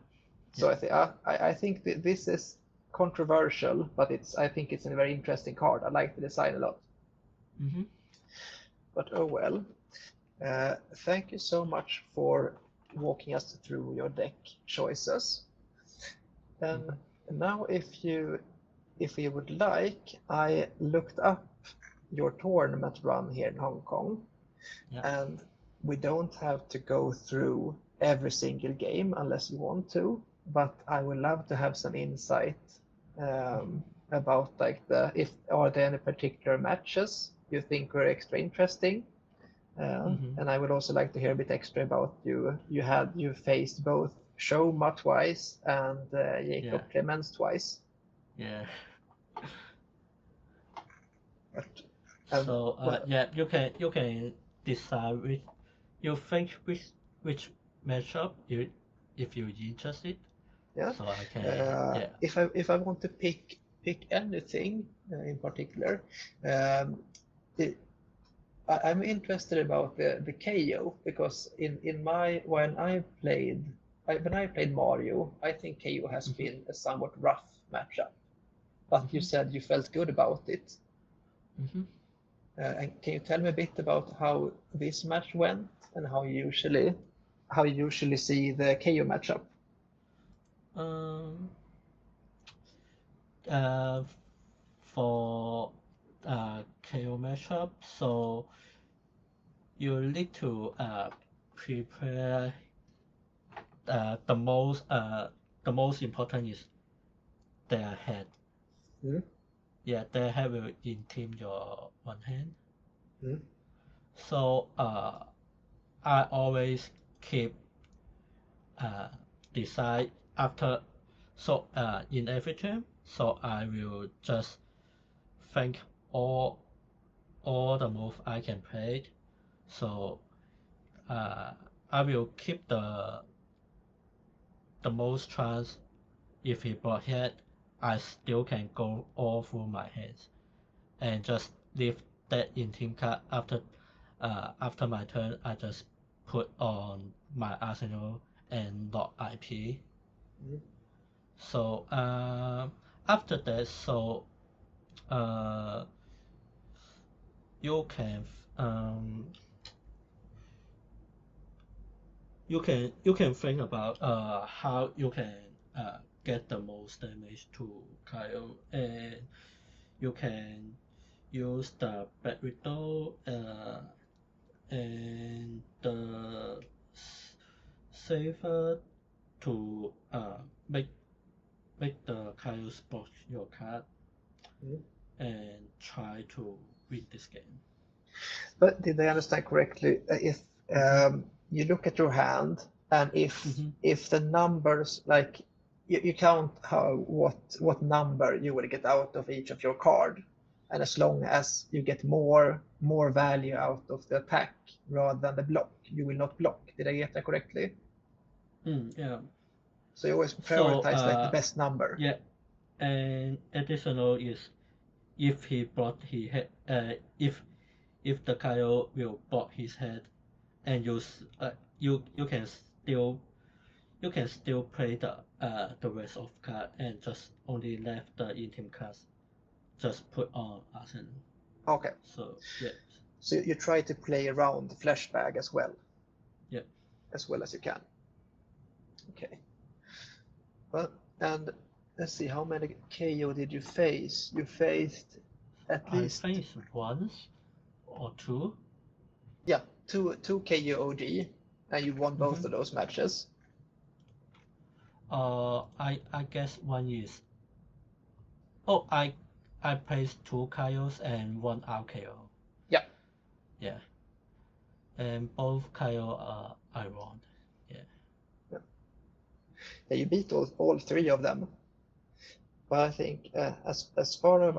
Speaker 1: So
Speaker 2: yeah.
Speaker 1: I think that this is controversial, but I think it's a very interesting card. I like the design a lot.
Speaker 2: Mm-hmm.
Speaker 1: But oh well. Thank you so much for walking us through your deck choices. And
Speaker 2: Mm-hmm.
Speaker 1: now, if you would like, I looked up your tournament run here in Hong Kong,
Speaker 2: Yeah.
Speaker 1: and we don't have to go through every single game unless you want to, but I would love to have some insight about like if are there any particular matches you think were extra interesting,
Speaker 2: Mm-hmm.
Speaker 1: and I would also like to hear a bit extra about you faced both Shoma twice and
Speaker 2: Yeah.
Speaker 1: Jacob Clements twice.
Speaker 2: Yeah.
Speaker 1: But, and
Speaker 2: So
Speaker 1: well,
Speaker 2: yeah, you can decide which you think which matchup you if you're interested.
Speaker 1: yeah.
Speaker 2: So I can yeah.
Speaker 1: If I want to pick anything in particular, um, it, I'm interested about the kayo because in my when I played when I played Mario, I think KO has been a somewhat rough matchup. But you said you felt good about it. And can you tell me a bit about how this match went and how you usually see the KO matchup?
Speaker 2: For KO matchup, so you need to prepare the most important is their head. Yeah, their head will intim your one hand. So I always keep decide after, so in every turn, so I will just think all the move I can play. So I will keep the most chance. If he block head, I still can go all through my hands and just leave that in team card. After my turn, I just put on my arsenal and lock IP. So after that, so you can think about how you can get the most damage to Kayo, and you can use the back window and the saver to make the Kayo spot your card and try to win this game.
Speaker 1: But did I understand correctly? If you look at your hand, and if the numbers, like you count what number you will get out of each of your card, and as long as you get more value out of the attack rather than the block, you will not block. Did I get that correctly?
Speaker 2: Yeah.
Speaker 1: So you always prioritize like the best number.
Speaker 2: Yeah, and additional is if he block his head, if the Kayo will block his head, and you can still play the rest of card and just only left the intim cards just put on arsenal.
Speaker 1: Okay.
Speaker 2: So yeah.
Speaker 1: So you try to play around the flash bag as well.
Speaker 2: Yeah.
Speaker 1: As well as you can. Okay. Well, and let's see, how many KO did you face? You faced at least.
Speaker 2: I faced once or two.
Speaker 1: Yeah, two KO OG, and you won both of those matches.
Speaker 2: I guess one is. Oh, I placed 2 Kayos and 1 RKO.
Speaker 1: Yeah.
Speaker 2: Yeah. And both Kayo I won. Yeah.
Speaker 1: Yeah, you beat all 3 of them. But I think as far as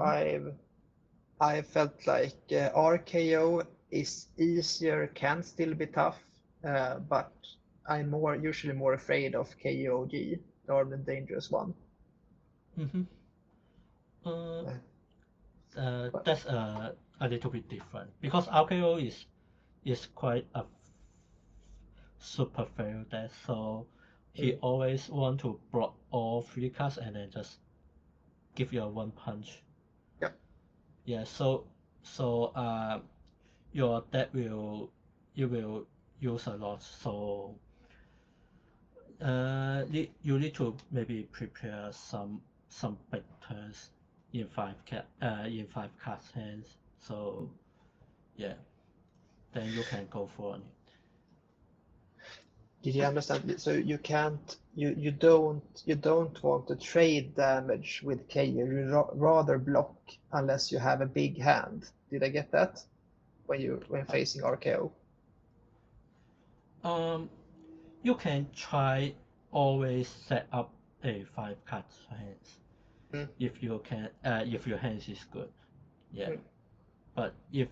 Speaker 1: I felt like RKO is easier, can still be tough, but I'm usually more afraid of KOG, the armed and dangerous one.
Speaker 2: That's a little bit different because RKO is quite a super fail death, so he always want to block all 3 cards and then just give you a 1 punch.
Speaker 1: Yeah.
Speaker 2: Yeah. So your deck you will use a lot. So you need to maybe prepare some big turns in 5 card hands. So yeah, then you can go for it.
Speaker 1: Did you understand? So you can't, you don't want to trade damage with KO. You rather block unless you have a big hand. Did I get that? When facing RKO?
Speaker 2: You can try always set up a 5 card hands if you can, if your hands is good. Yeah. But if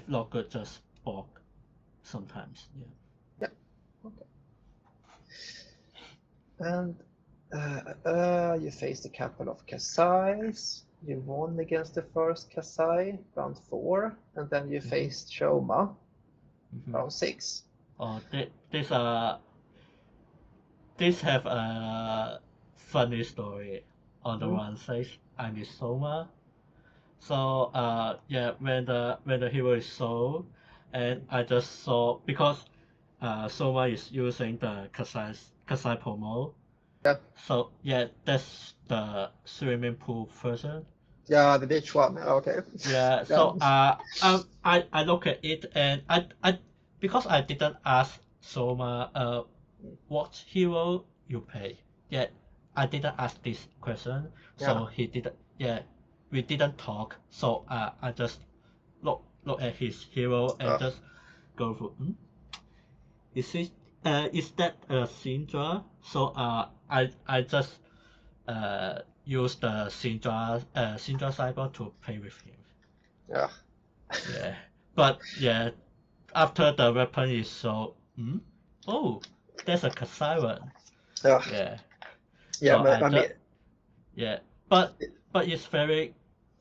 Speaker 2: not good, just block sometimes. Yeah.
Speaker 1: Yeah. Okay. And you faced a couple of kassais. You won against the first kassai, round 4, and then you faced shoma, round 6.
Speaker 2: this have a funny story. On the
Speaker 1: Mm.
Speaker 2: one side, I'm with Soma. So yeah, when the hero is sold, and I just saw because Soma is using the kassai promo.
Speaker 1: Yeah.
Speaker 2: So yeah, that's the swimming pool version.
Speaker 1: Yeah, the beach one. Okay.
Speaker 2: Yeah.
Speaker 1: Yeah.
Speaker 2: So I look at it and I because I didn't ask Soma what hero you pay. Yeah, I didn't ask this question,
Speaker 1: Yeah.
Speaker 2: so he didn't. Yeah, we didn't talk. So I just look at his hero and
Speaker 1: Uh,
Speaker 2: just go through. Is it is that a Syndra? So I just use the Syndra cyber to play with him.
Speaker 1: yeah.
Speaker 2: Yeah, but yeah, after the weapon is so oh, there's a kassai one.
Speaker 1: Yeah.
Speaker 2: Yeah,
Speaker 1: Yeah.
Speaker 2: so
Speaker 1: But
Speaker 2: I
Speaker 1: I mean,
Speaker 2: just yeah, but it's very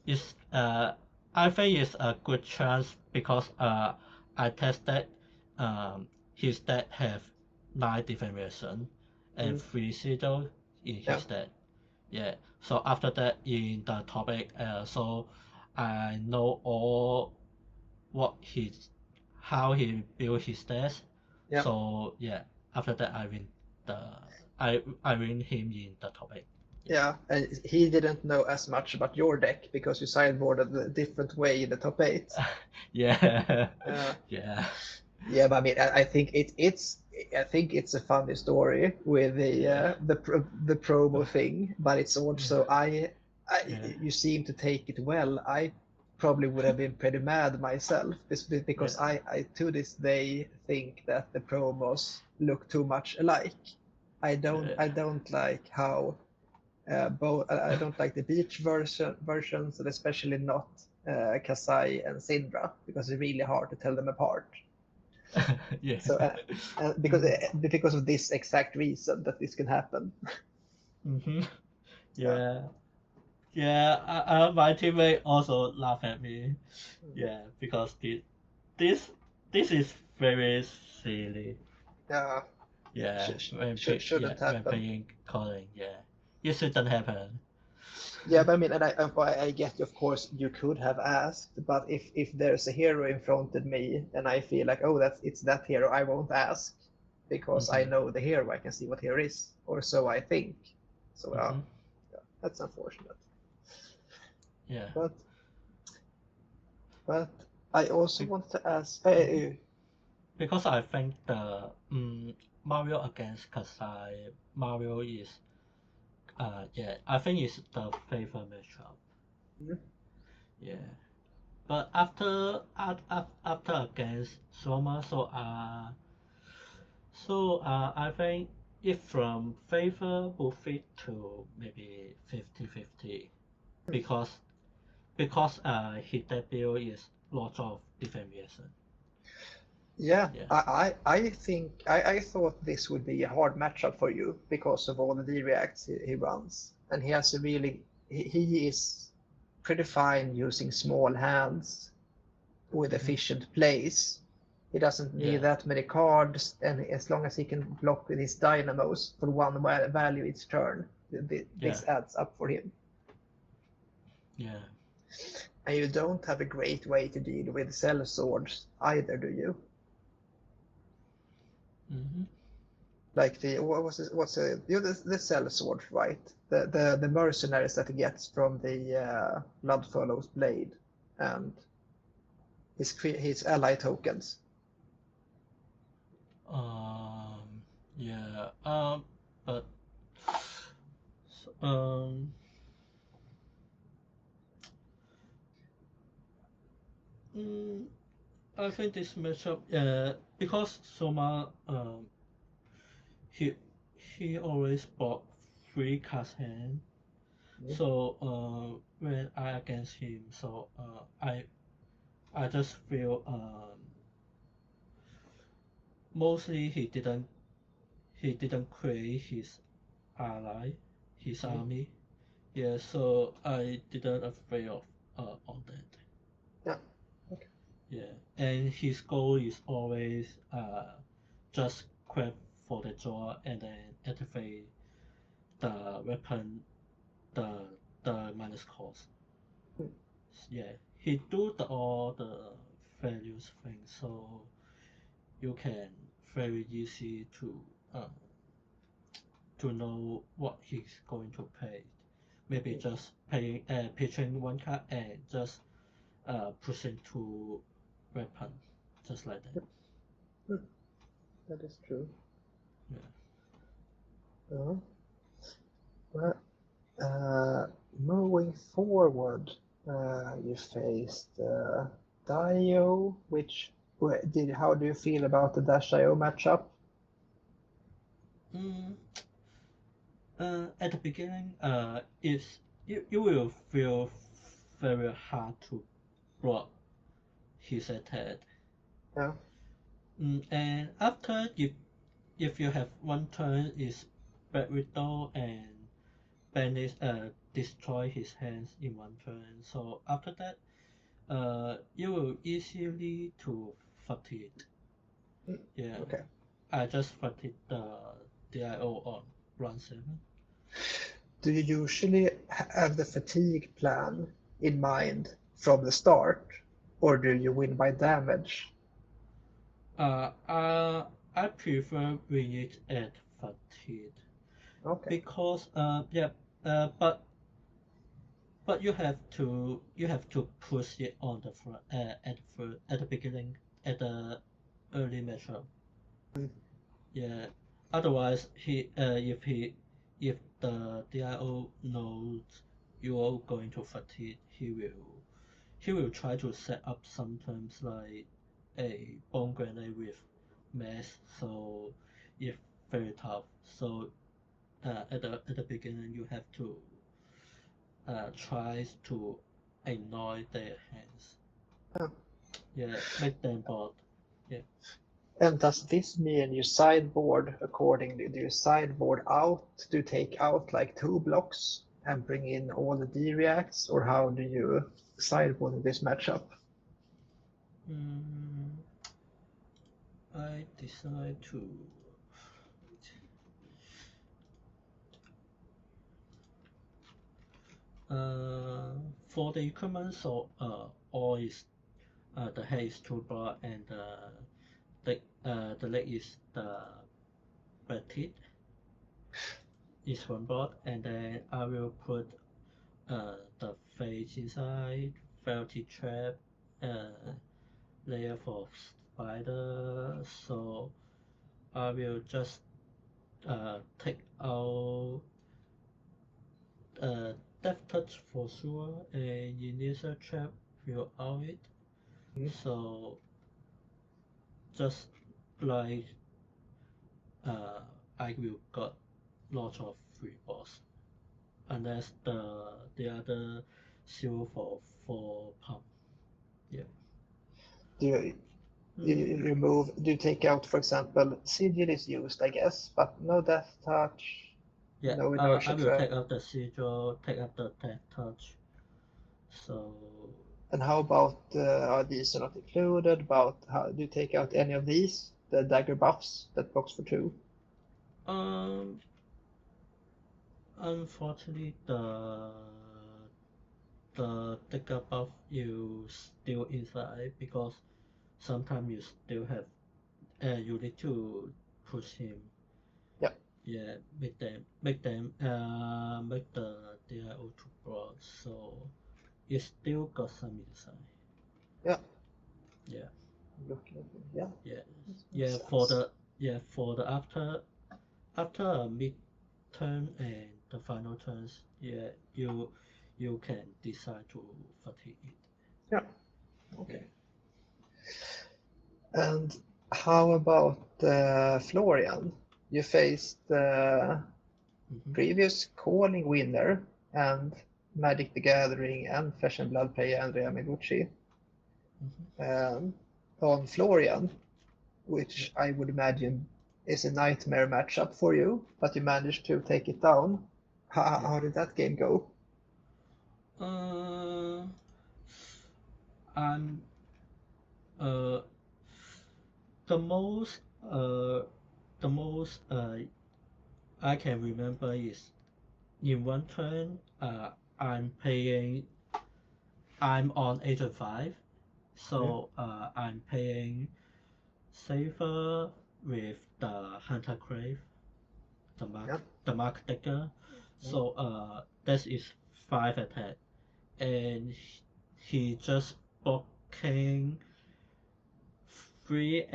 Speaker 2: it's I think it's a good chance because I tested his stat have 9 different versions and
Speaker 1: mm,
Speaker 2: 3 sigil in
Speaker 1: yeah.
Speaker 2: his stat. Yeah. So after that in the topic so I know all what his how he built his stats.
Speaker 1: Yeah.
Speaker 2: So yeah, after that the I win him in the topic. Yeah.
Speaker 1: Yeah, and he didn't know as much about your deck because you sideboarded a different way in the top eight.
Speaker 2: Yeah.
Speaker 1: Uh,
Speaker 2: Yeah.
Speaker 1: yeah, but I mean, I think I think it's a funny story with
Speaker 2: Yeah.
Speaker 1: the promo thing, but it's also
Speaker 2: Yeah. Yeah.
Speaker 1: you seem to take it well. I probably would have been pretty mad myself because
Speaker 2: Yeah.
Speaker 1: I to this day think that the promos look too much alike. I
Speaker 2: Yeah.
Speaker 1: don't like how both I don't like the beach versions, and especially not Kassai and Sindra because it's really hard to tell them apart.
Speaker 2: Yeah.
Speaker 1: So
Speaker 2: Mm.
Speaker 1: because of this exact reason that this can happen.
Speaker 2: Mm-hmm.
Speaker 1: Yeah.
Speaker 2: Yeah. Yeah. My teammate also laugh at me. Yeah, because this this is very silly.
Speaker 1: Yeah.
Speaker 2: Yeah,
Speaker 1: Shouldn't
Speaker 2: when
Speaker 1: happen.
Speaker 2: playing calling. Yeah, it shouldn't happen.
Speaker 1: Yeah, but I mean, and I get, of course, you could have asked, but if there's a hero in front of me and I feel like, oh, it's that hero, I won't ask because I
Speaker 2: Mm-hmm.
Speaker 1: know the hero, I can see what hero is, or so I think. So
Speaker 2: Mm-hmm.
Speaker 1: yeah, that's unfortunate.
Speaker 2: Yeah.
Speaker 1: But but I also
Speaker 2: Be-
Speaker 1: want to ask.
Speaker 2: mhm. Because I think the Mario against Kassai, Mario is yeah, I think it's the favorite matchup. Yeah. But after against Soma, I think if from favor will fit to maybe 50-50 because his debut is lots of different reasons.
Speaker 1: Yeah,
Speaker 2: Yeah.
Speaker 1: I think I thought this would be a hard matchup for you because of all the D-reacts he runs, and he has a really he is pretty fine using small hands with
Speaker 2: Mm-hmm.
Speaker 1: efficient plays. He doesn't need
Speaker 2: Yeah.
Speaker 1: that many cards, and as long as he can block with his dynamos for one value each turn,
Speaker 2: Yeah.
Speaker 1: this adds up for him.
Speaker 2: Yeah.
Speaker 1: And you don't have a great way to deal with cell swords either, do you?
Speaker 2: Mm-hmm.
Speaker 1: Like the what was it, what's the cell sword, right? The mercenaries that he gets from the Bloodfellow's blade and his ally tokens.
Speaker 2: Yeah. But um. Mm, I think this matchup, because Soma, he he always bought 3 cast hand.
Speaker 1: Mhm.
Speaker 2: So when I against him, so I just feel mostly he didn't create his ally, his
Speaker 1: Mhm.
Speaker 2: army. Yeah, so I didn't afraid of on that.
Speaker 1: Yeah. Okay.
Speaker 2: Yeah, and his goal is always just grab for the draw and then activate the weapon, the minus cost. Yeah, he do all the values things, so you can very easy to know what he's going to pay. Maybe just pitching one card and just pushing two weapon, just like that.
Speaker 1: That is true.
Speaker 2: Yeah.
Speaker 1: Well, moving forward, you faced Dio, how do you feel about the Dash IO matchup?
Speaker 2: At the beginning, you will feel very hard to block his attack.
Speaker 1: Yeah.
Speaker 2: And after, if you have one turn is Bad Widow and banish destroy his hands in one turn. So after that, you will easily to fatigue. Yeah.
Speaker 1: Okay.
Speaker 2: I just fatigue the DIO on run 7.
Speaker 1: Do you usually have the fatigue plan in mind from the start, or do you win by damage?
Speaker 2: I prefer win it at fatigue.
Speaker 1: Okay.
Speaker 2: Because but you have to push it on the front at the beginning at the early matchup. Yeah. Otherwise, if the DIO knows you are going to fatigue, he will try to set up sometimes like a bomb grenade with mass, so it's very tough. So at the beginning, you have to try to annoy their hands. Yeah, make them bored. Yeah.
Speaker 1: And does this mean you sideboard accordingly? Do you sideboard out to take out like 2 blocks and bring in all the D-reacts, or how do you sideboard in this matchup?
Speaker 2: I decide to for the equipment, so all is the head is 2 block and the leg is the petite is 1 block, and then I will put the face inside, felty trap, layer for spider, so I will just take out death touch for sure and initial trap will out it. So just like I will got lots of free boss unless the other silver for pump. Yeah.
Speaker 1: Do you take out, for example, sigil is used, I guess, but no death touch,
Speaker 2: Yeah,
Speaker 1: no
Speaker 2: I
Speaker 1: inertia
Speaker 2: will
Speaker 1: trap.
Speaker 2: take out the sigil, take out the death touch. So.
Speaker 1: And how about are these not included? About how do you take out any of these? The dagger buffs that box for 2?
Speaker 2: Unfortunately, the dagger buff you still inside because sometimes you still have you need to push him.
Speaker 1: Yeah.
Speaker 2: Yeah, make the DIO too broad, so you still got some inside.
Speaker 1: Yeah.
Speaker 2: Yeah.
Speaker 1: Looking at it, yeah.
Speaker 2: Yeah. For the after a mid turn and the final turns, yeah, you can decide to fatigue it.
Speaker 1: Yeah. Okay. And how about Florian? You faced the previous calling winner and Magic the Gathering and Flesh and Blood player Andrea Meguchi on Florian, which I would imagine is a nightmare matchup for you, but you managed to take it down. How did that game go?
Speaker 2: I'm the most the most I can remember is in one turn I'm on agent 5, so I'm paying safer with the hunter crave, the mark decker. So that is 5 attack, and he just blocking 3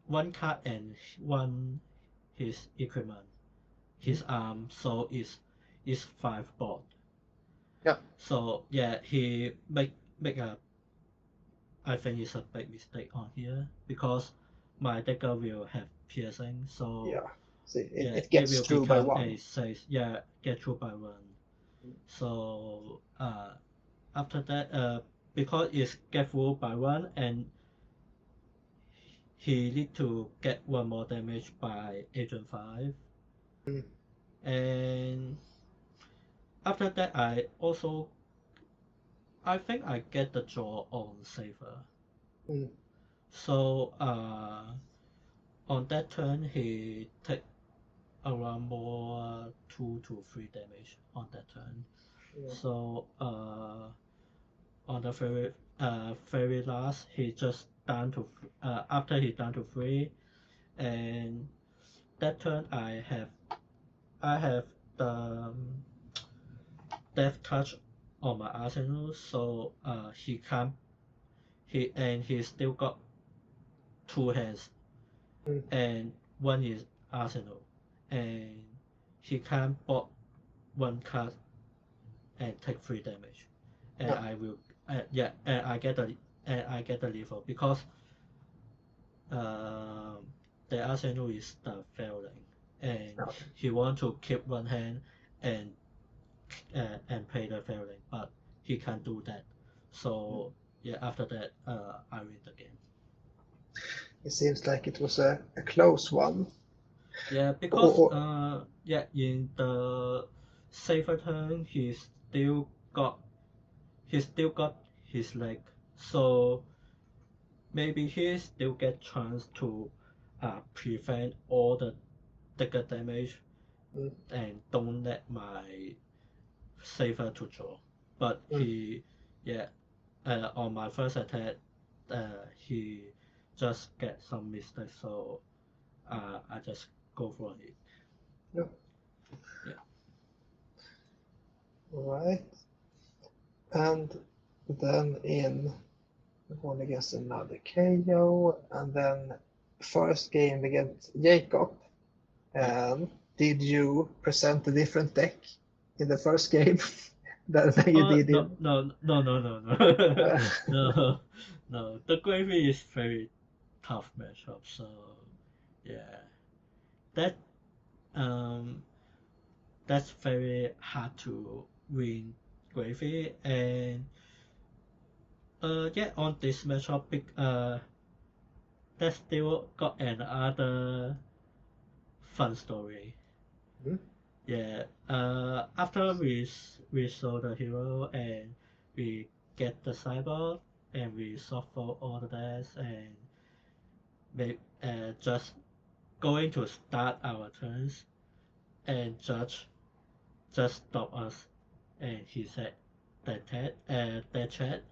Speaker 2: 1 card and 1 his equipment, his arm, so is 5 board.
Speaker 1: Yeah.
Speaker 2: So yeah, he make a, I think it's a big mistake on here, because my decker will have piercing, so
Speaker 1: Yeah. See,
Speaker 2: yeah,
Speaker 1: it gets
Speaker 2: will
Speaker 1: through by
Speaker 2: become
Speaker 1: 1.
Speaker 2: a 6, yeah, get through by 1. So after that, because it's get through by 1, and he need to get 1 more damage by agent 5. And after that, I think I get the draw on saver. So on that turn, he take around more 2 to 3 damage on that turn. So on the very last, he just down to after he down to 3, and that turn I have the death touch on my arsenal, so he can't he still got 2 hands, and 1 is arsenal, and he can't block 1 card and take 3 damage, and I will and I get the lethal, because the arsenal is the failing, and he want to keep 1 hand and play the failing, but he can't do that. So yeah, after that I win the game.
Speaker 1: It seems like it was a close one.
Speaker 2: Yeah, because yeah, in the safer turn he still got his leg, so maybe he still get chance to prevent all the dagger damage and don't let my safer to draw. But he on my first attack he just get some mistakes, so I just go for it. Yeah.
Speaker 1: Alright. And then in one against another kayo, and then first game against Jacob. And did you present a different deck in the first game than you did in?
Speaker 2: No. No. The gravy is very tough matchup, so yeah, that that's very hard to win gravy. And yeah, on this matchup, that still got another fun story. Yeah, after we saw the hero and we get the cyborg and we shuffle all the decks, and just going to start our turns, and judge just stop us, and he said that chat.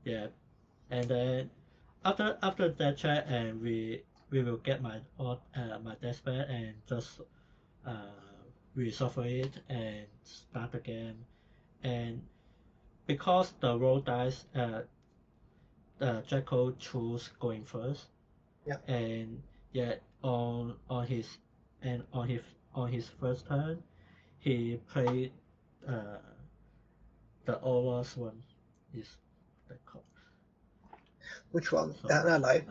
Speaker 2: Yeah, and then after that chat, and we will get my deathbed and just reshuffle it and start the game. And because the roll dice, Jacko chose going first. And yeah, on his first turn, he played the Aura's one. Is that called?
Speaker 1: Which one?
Speaker 2: So,
Speaker 1: Ally.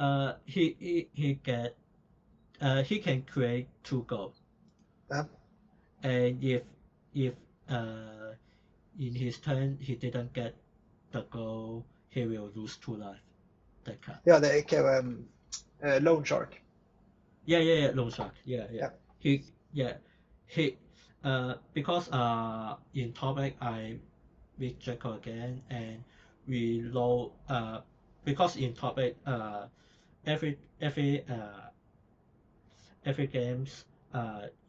Speaker 2: he can create 2 gold. And if in his turn he didn't get the goal, he will lose 2 life. That card.
Speaker 1: Yeah, the loan shark.
Speaker 2: Yeah, loan shark. Yeah. He because in topic I with Jacko again, and we low because in topic every every games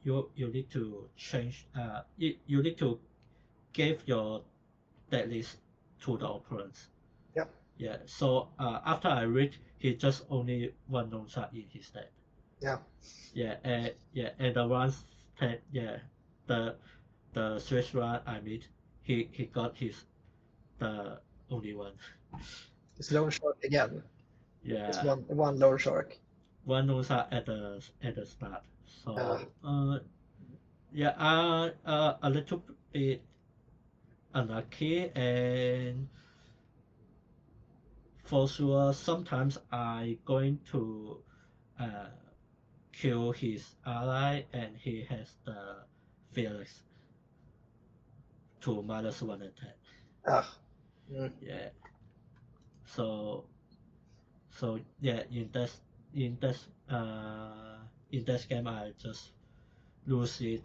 Speaker 2: you need to change you need to give your deck list to the opponents.
Speaker 1: Yep.
Speaker 2: Yeah. So after I read, he just only one lone shot in his deck.
Speaker 1: Yeah.
Speaker 2: And the ones that the Swiss run I meet, he got his the only one.
Speaker 1: It's loan shark again. It's
Speaker 2: Yeah.
Speaker 1: one loan shark.
Speaker 2: One lone shot at the start.
Speaker 1: Uh,
Speaker 2: So a little bit unlucky, and for sure sometimes I going to uh, kill his ally and he has the fearless to -1 attack.
Speaker 1: mm.
Speaker 2: Yeah. So yeah, in this in this game I just lose it.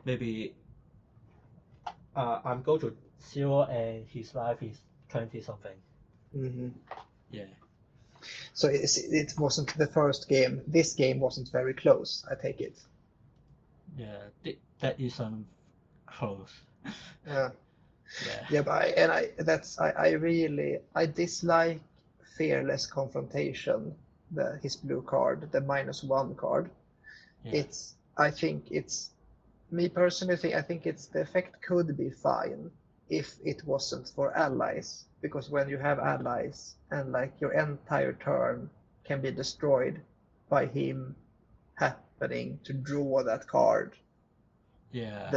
Speaker 2: Maybe I'm go to 0 and his life is 20 something.
Speaker 1: Mm-hmm.
Speaker 2: Yeah.
Speaker 1: So it wasn't the first game. This game wasn't very close, I take it.
Speaker 2: Yeah, that isn't close.
Speaker 1: Yeah.
Speaker 2: Yeah.
Speaker 1: Yeah, but I dislike fearless confrontation. His blue card, the -1 card.
Speaker 2: Yeah.
Speaker 1: I think it's me personally. I think the effect could be fine if it wasn't for allies, because when you have allies and like your entire turn can be destroyed by him happening to draw that card
Speaker 2: Yeah.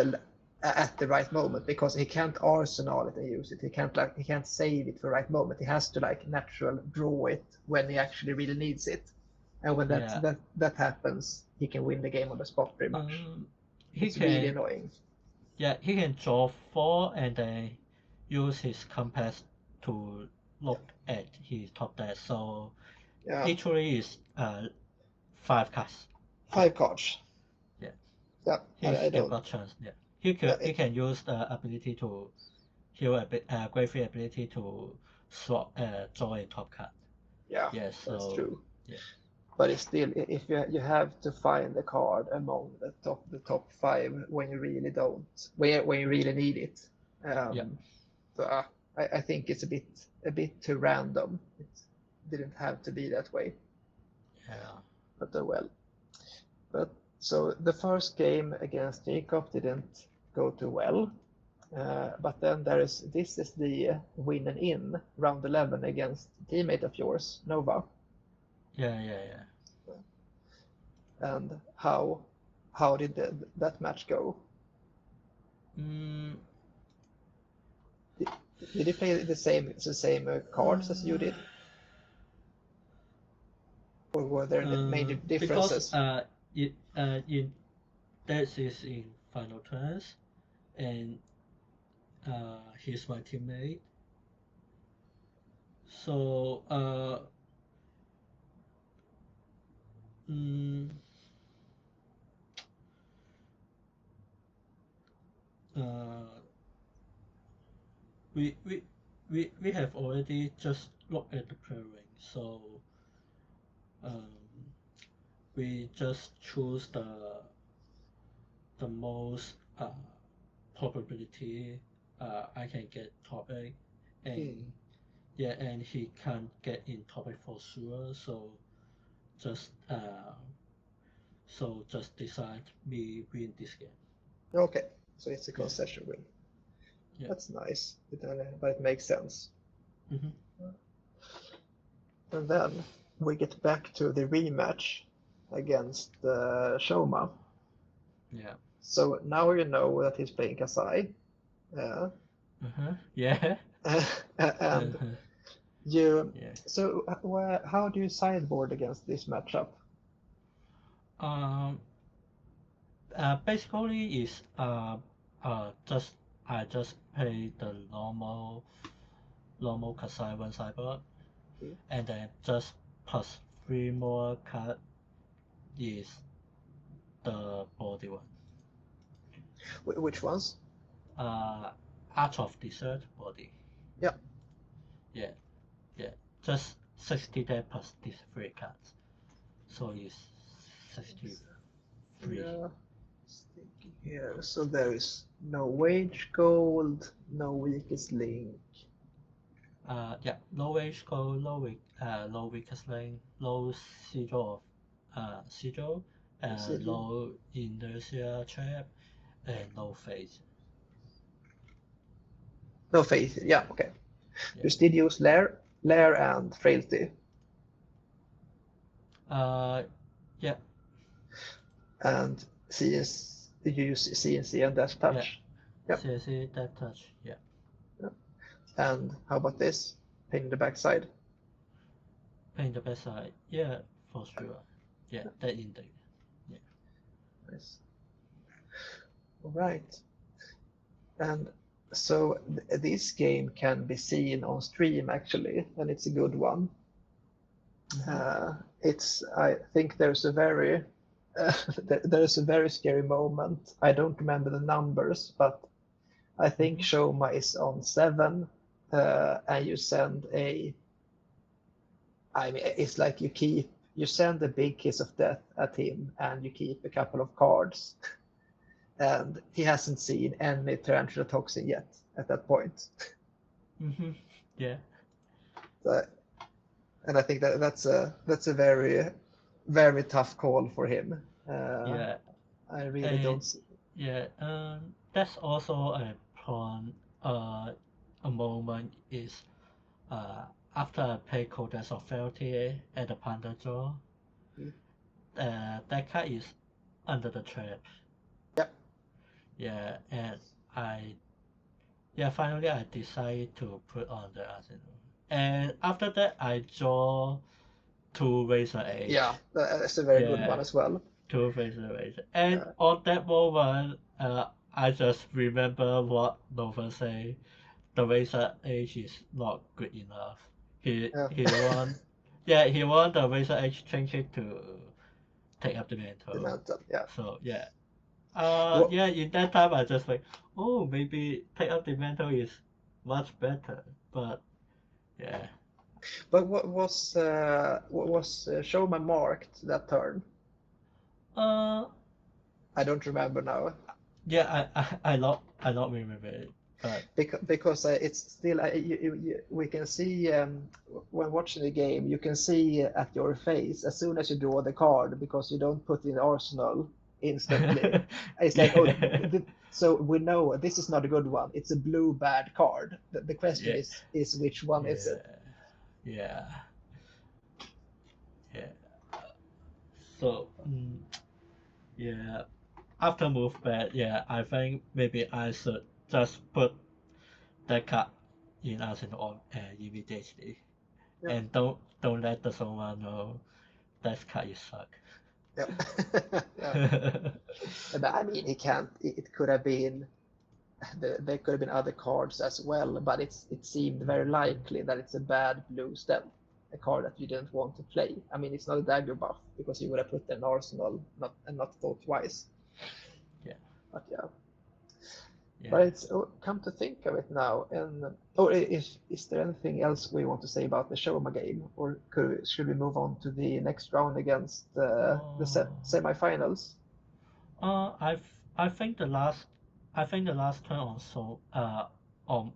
Speaker 1: at the right moment, because he can't arsenal it and use it. He can't save it for the right moment. He has to like natural draw it when he actually really needs it. And when
Speaker 2: Yeah.
Speaker 1: that happens, he can win the game on the spot pretty much.
Speaker 2: He
Speaker 1: It's really
Speaker 2: can
Speaker 1: annoying.
Speaker 2: he can draw 4 and then use his compass to look at his top deck. So
Speaker 1: Yeah.
Speaker 2: literally is 5 cards.
Speaker 1: 5 cards.
Speaker 2: Yeah.
Speaker 1: Yeah,
Speaker 2: He's
Speaker 1: I
Speaker 2: still
Speaker 1: don't.
Speaker 2: got chance. Yeah.
Speaker 1: Yeah,
Speaker 2: He can use the ability to heal a bit great free ability to swap draw a top card.
Speaker 1: yeah,
Speaker 2: Yeah,
Speaker 1: that's
Speaker 2: so
Speaker 1: true.
Speaker 2: yeah.
Speaker 1: But it's still, if you have to find the card among the top 5 when you really don't, when you really need it.
Speaker 2: Yeah.
Speaker 1: So I think it's a bit too random. It didn't have to be that way.
Speaker 2: Yeah.
Speaker 1: But well. But so the first game against Jacob didn't go too well. But then this is the win and in round 11 against teammate of yours, Nova.
Speaker 2: Yeah.
Speaker 1: And how did that match go?
Speaker 2: Mm,
Speaker 1: Did you play the same cards as you did, or were there major
Speaker 2: because
Speaker 1: differences?
Speaker 2: in that is in final turns and he's my teammate. So mm, uh, we we we have already just looked at the pairing, so um, we just choose the most probability I can get top 8, and
Speaker 1: Hmm.
Speaker 2: yeah, and he can't get in top 8 for sure. Just uh, so just decide me win this game.
Speaker 1: Okay, so it's a
Speaker 2: Yeah,
Speaker 1: concession win.
Speaker 2: yeah.
Speaker 1: That's nice, but it makes sense.
Speaker 2: Mm-hmm.
Speaker 1: And then we get back to the rematch against Shoma.
Speaker 2: Yeah.
Speaker 1: So now you know that he's playing kassai. Uh,
Speaker 2: Uh-huh. Yeah.
Speaker 1: and
Speaker 2: Uh-huh.
Speaker 1: you.
Speaker 2: Yeah.
Speaker 1: So how do you sideboard against this matchup?
Speaker 2: Um. Basically is just I just play the normal kassai one sideboard,
Speaker 1: Hmm.
Speaker 2: and then just plus 3 more card is the body one.
Speaker 1: Which ones?
Speaker 2: Uh, Art of Desert body.
Speaker 1: Yeah.
Speaker 2: Yeah, yeah. Just 60 deck plus these 3 cards. So it's execute 3.
Speaker 1: Yeah. Just thinking here. So there is no wage gold, no weakest link.
Speaker 2: Yeah, low wage gold, low weakest link, low sigil sigil,
Speaker 1: Sigil.
Speaker 2: low inertia trap, and no phase.
Speaker 1: No faith. Yeah, okay.
Speaker 2: Yeah.
Speaker 1: You still use lair and frailty.
Speaker 2: Yeah,
Speaker 1: And CS, you use CNC and Death
Speaker 2: yeah.
Speaker 1: Touch. Yep.
Speaker 2: CSC, that touch, yeah.
Speaker 1: Yeah. And how about this? Pain the backside.
Speaker 2: Paint the backside, yeah, for sure. Yeah, that indeed. Yeah.
Speaker 1: Nice. All right. And so this game can be seen on stream actually, and it's a good one. I think there's a very there's a very scary moment. I don't remember the numbers, but I think Shoma is on 7, and you send I mean, it's like you send a big kiss of death at him, and you keep a couple of cards, and he hasn't seen any tarantula toxin yet at that point.
Speaker 2: Yeah.
Speaker 1: So, and I think that's a very, very tough call for him.
Speaker 2: Yeah.
Speaker 1: I really
Speaker 2: And
Speaker 1: don't see.
Speaker 2: yeah, that's also a point. A moment is after I play Codex of Failure at the Panda draw, that card is under the trap.
Speaker 1: Yep.
Speaker 2: Yeah, and finally I decided to put on the arsenal. And after that, I draw 2 Razor Edge.
Speaker 1: Yeah, that's a very good one as well.
Speaker 2: 2 Razor Edge. And on that moment, I just remember what Nova say. The Razor Edge is not good enough. He want he want the Razor Edge trinket to take up the mantle.
Speaker 1: The mantle, yeah.
Speaker 2: So yeah.
Speaker 1: What,
Speaker 2: In that time I just like, oh, maybe take up the mantle is much better. But yeah.
Speaker 1: but what was Showman marked that turn?
Speaker 2: Uh
Speaker 1: I don't remember now.
Speaker 2: yeah, I not remember it. But
Speaker 1: Because it's still we can see when watching the game, you can see at your face as soon as you draw the card, because you don't put in arsenal instantly. It's like, oh, so we know this is not a good one. It's a blue bad card. The question
Speaker 2: Yeah.
Speaker 1: is which one is it?
Speaker 2: Yeah. So yeah, after move back, I think maybe I should just put that card in arsenal on immediately,
Speaker 1: Yeah.
Speaker 2: and don't let the someone know that card is suck.
Speaker 1: Yeah. Yeah. But I mean, he can't. It could have been. There could have been other cards as well, but it seemed very likely that it's a bad blue stem, a card that you didn't want to play. I mean, it's not a dagger buff, because you would have put an arsenal not thought twice.
Speaker 2: Yeah.
Speaker 1: But yeah.
Speaker 2: Yeah.
Speaker 1: But it's come to think of it now, and is there anything else we want to say about the Shoma game, or should we move on to the next round against the semifinals?
Speaker 2: I think the last turn on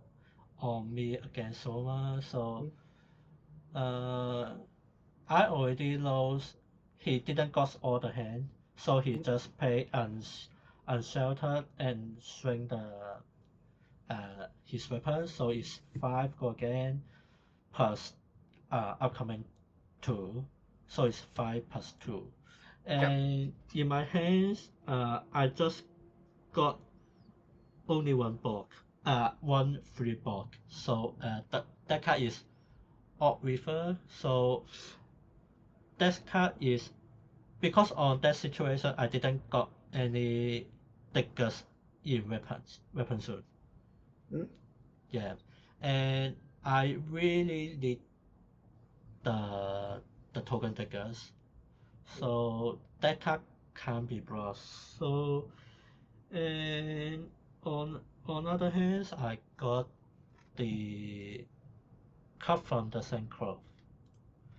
Speaker 2: on me against Soma, so I already lost. He didn't got all the hand, so he just play unsheltered and swing the his weapon. So it's 5 go again plus upcoming 2, so it's 5 plus 2. And in my hands, I just got only one block, one free block. So that card is odd river. So that card is, because on that situation I didn't got any diggers in weapon suit. Yeah, and I really need the token diggers. So that card can't be brought. So and on other hands, I got the card from the Sancroft.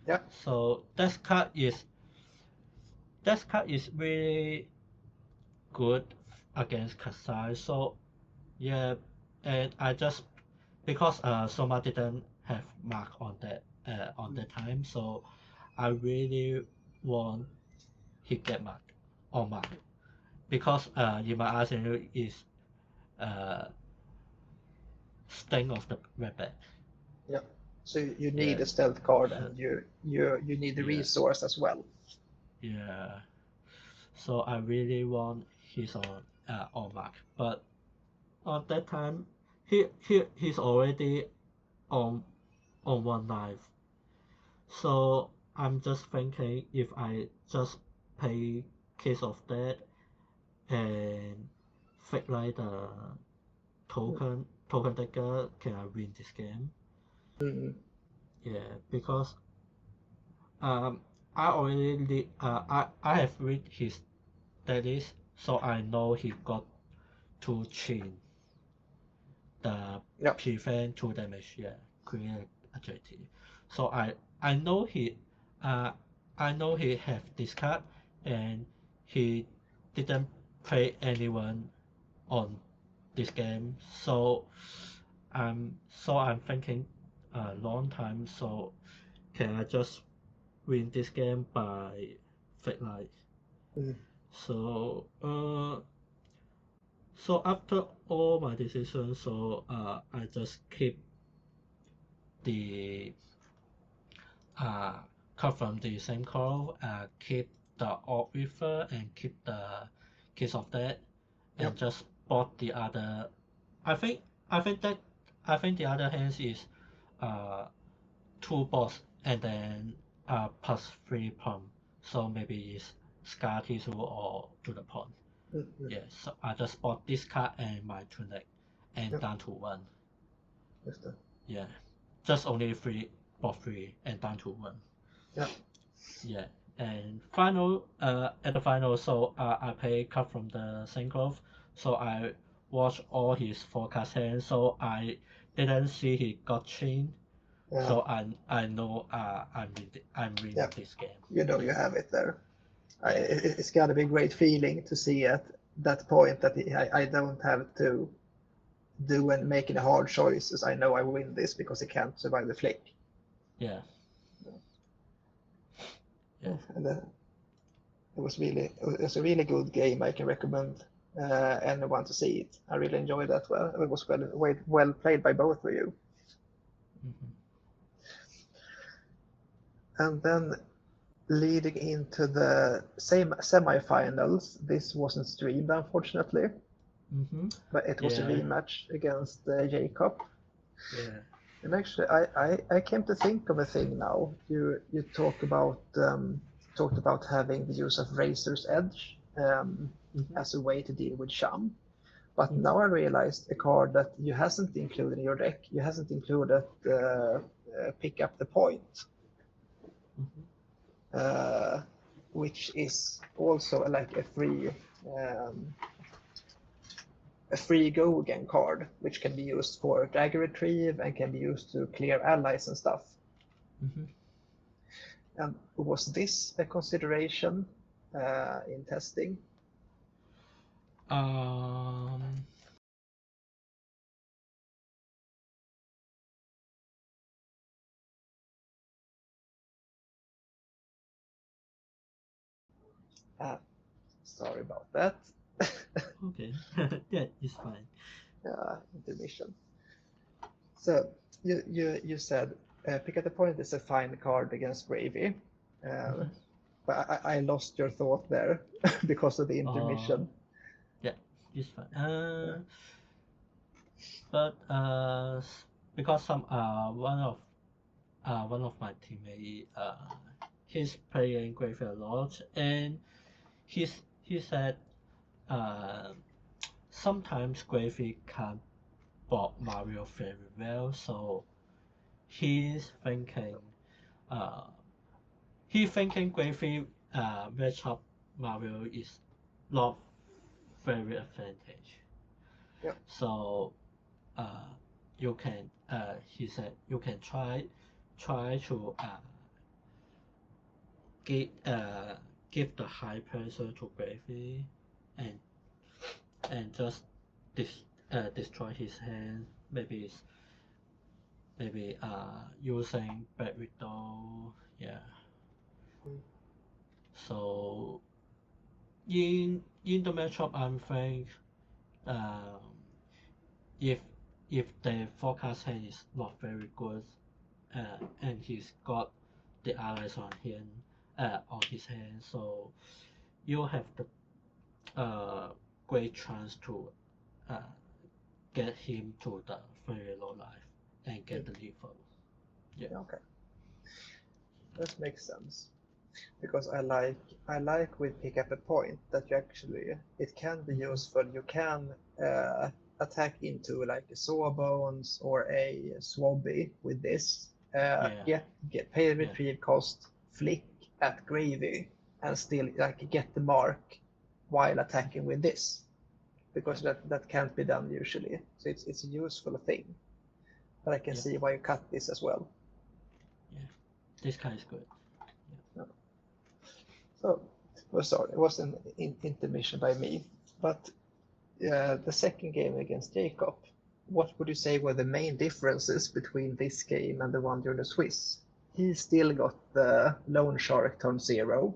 Speaker 1: Yeah.
Speaker 2: So that card is that card is really good against kassai. So yeah, and I just because Soma didn't have mark on that time, so I really want he get mark or mark because in my arsenal is uh sting of the weapon.
Speaker 1: Yeah. So you
Speaker 2: Yeah,
Speaker 1: need a stealth card,
Speaker 2: so,
Speaker 1: and you need the
Speaker 2: yeah,
Speaker 1: resource as well.
Speaker 2: yeah. So I really want his on mark, but on that time he's already on one knife. So I'm just thinking if I just pay case of that and fake like the token taker, can I win this game?
Speaker 1: Mm.
Speaker 2: Yeah, because um I already I have read his status, so I know he got two chain the
Speaker 1: Yeah.
Speaker 2: prevent 2 damage, yeah, create agility. So I know he uh I know he have this card and he didn't play anyone on this game. So I'm thinking a long time, so can I just win this game by fake light?
Speaker 1: Mm.
Speaker 2: So so after all my decisions, so I just keep the uh, cut from the same call, keep the orc river and keep the case of that,
Speaker 1: Yeah.
Speaker 2: and just bought the other. I think I think that I think the other hands is uh, two boss and then plus three pawn. So maybe it's scar tissue or to the pawn.
Speaker 1: Mm. Mm.
Speaker 2: Yeah, so I just bought this card and my tunic and
Speaker 1: Yeah.
Speaker 2: down to one.
Speaker 1: Just that.
Speaker 2: Yeah, just only three, bought three and down to one.
Speaker 1: Yeah.
Speaker 2: Yeah, and final at the final, so I pay cut from the Syncrov, so I watch all his forecast hands, so I didn't see he got chain,
Speaker 1: Yeah.
Speaker 2: so I know I'm
Speaker 1: Yeah.
Speaker 2: winning this game.
Speaker 1: You know
Speaker 2: Yeah,
Speaker 1: you have it there.
Speaker 2: yeah,
Speaker 1: It's got to be a great feeling to see at that point that I don't have to do and make any hard choices. I know I win this because he can't survive the flick.
Speaker 2: yeah, yeah.
Speaker 1: And it was a really good game. I can recommend anyone to see it. I really enjoyed that. Well, it was well played by both of you.
Speaker 2: Mm-hmm.
Speaker 1: And then leading into the same semifinals, this wasn't streamed unfortunately,
Speaker 2: Mm-hmm.
Speaker 1: but it was a
Speaker 2: Yeah,
Speaker 1: rematch against Jacob.
Speaker 2: yeah.
Speaker 1: And actually, I came to think of a thing now. You talked about having the use of Razor's Edge
Speaker 2: Mm-hmm.
Speaker 1: as a way to deal with Sham. But
Speaker 2: Mm-hmm.
Speaker 1: now I realized a card that you hasn't included in your deck. You hasn't included pick up the point,
Speaker 2: Mm-hmm.
Speaker 1: uh, which is also like um, a free go again card, which can be used for dagger retrieve and can be used to clear allies and stuff.
Speaker 2: Mm-hmm.
Speaker 1: And was this a consideration in testing?
Speaker 2: Um.
Speaker 1: Uh, Sorry about that.
Speaker 2: Okay. Yeah, it's fine.
Speaker 1: Intermission. So you said pick at the point is a fine card against Gravy, uh,
Speaker 2: Mm-hmm.
Speaker 1: but I lost your thought there because of the
Speaker 2: Uh,
Speaker 1: intermission.
Speaker 2: yeah, it's fine.
Speaker 1: Yeah.
Speaker 2: But because one of my teammate he's playing Gravy a lot, and he said uh sometimes Gravy can't block Mario very well, so he's thinking uh Gravy matchup Mario is not very advantage.
Speaker 1: Yeah.
Speaker 2: So uh, you can he said you can try to get give the high pressure to gravy and just destroy his hand. Maybe using bad widow. Yeah. So in the matchup, I'm think um, if the forecast hand is not very good, and he's got the allies on his hand, so you have the great chance to get him to the very low life and get the lethal. Yeah.
Speaker 1: Okay. That makes sense. Because I like with pick up a point that you actually it can be useful. You can attack into like a sawbones or a swabby with this. Get pay retrieve cost, flick at gravy, and still like get the mark while attacking with this. Because that can't be done usually. So it's a useful thing. But I can see why you cut this as well.
Speaker 2: Yeah, this guy is good.
Speaker 1: So, sorry, it was an intermission by me. But the second game against Jacob, what would you say were the main differences between this game and the one during the Swiss? He still got the Lone Shark turn 0.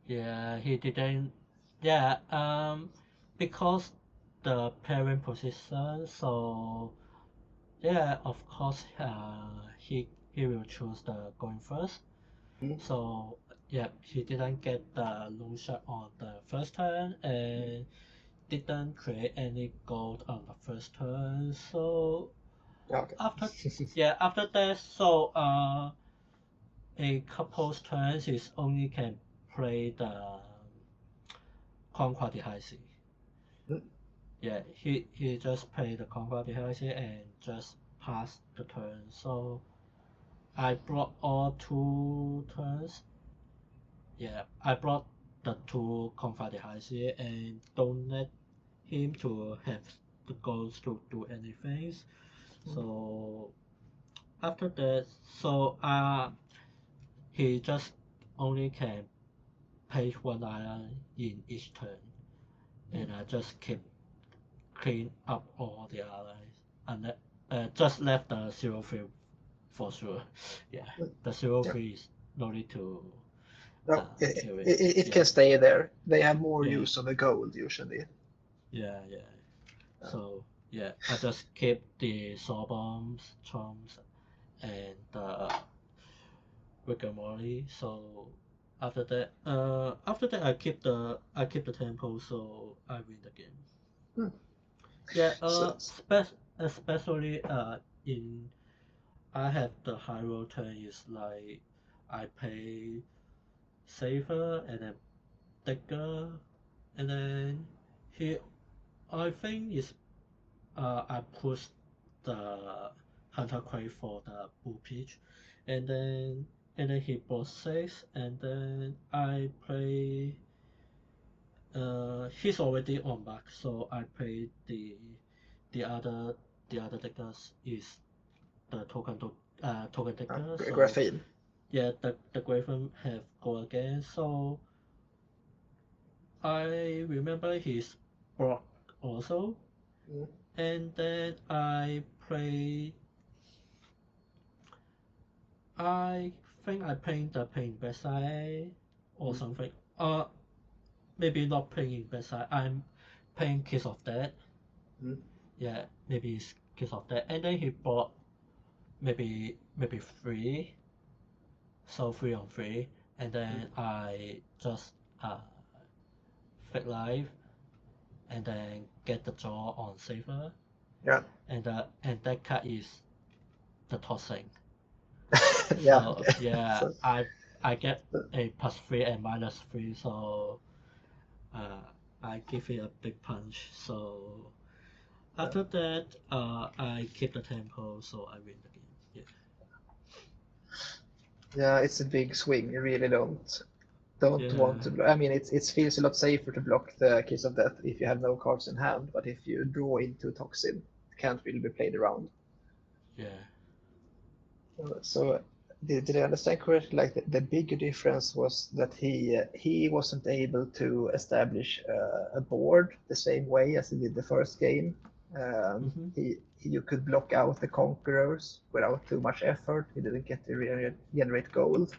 Speaker 2: Yeah, he didn't. Yeah, because the parent position, so yeah, of course, he will choose the going first. So yeah, he didn't get the long shot on the first turn and didn't create any gold on the first turn. So after that, so a couple's turns is only can play the Conquer the High Sea. Yeah, he just played the Conquer the High Sea and just passed the turn. So I brought all 2 turns. Yeah, I brought the 2 Conquer the High Sea and don't let him to have the goals to do anything. So after that, so he just only can pay 1 island in each turn, and I just keep clean up all the allies and just left the 0-3 for sure. Yeah, the 0-3 is no need to.
Speaker 1: No, it can stay there. They have more use of the gold usually.
Speaker 2: Yeah. So yeah, I just keep the saw bombs, charms, and the rigmarole. So after that, I keep the tempo, so I win the game. Yeah. Especially in I have the high roll turn is like I play safer and then Decker, and then he I think is I push the Hunter Crate for the blue pitch, and then he bought 6, and then I play he's already on back, so I play the other deckers is the token decker. So
Speaker 1: Graphene.
Speaker 2: yeah, the Graven have go again, so I remember his block also, and then I play. I think I playing the playing backside or something. Maybe not playing backside. I'm playing Kiss of Death. Yeah, maybe it's Kiss of Death, and then he bought maybe 3, so 3 on 3, and then I just fake life and then get the draw on saver.
Speaker 1: Yeah.
Speaker 2: And that card is the tossing.
Speaker 1: Yeah.
Speaker 2: So yeah, so, I get a +3 and -3, so I give it a big punch. So after that, I keep the tempo, so I win the game. Yeah.
Speaker 1: Yeah, it's a big swing. You really don't want to. I mean, it feels a lot safer to block the Kiss of Death if you have no cards in hand. But if you draw into Toxin, it can't really be played around.
Speaker 2: Yeah.
Speaker 1: So did I understand correctly? Like the bigger difference was that he wasn't able to establish a board the same way as he did the first game.
Speaker 2: Mm-hmm.
Speaker 1: You could block out the conquerors without too much effort. He didn't get to generate gold.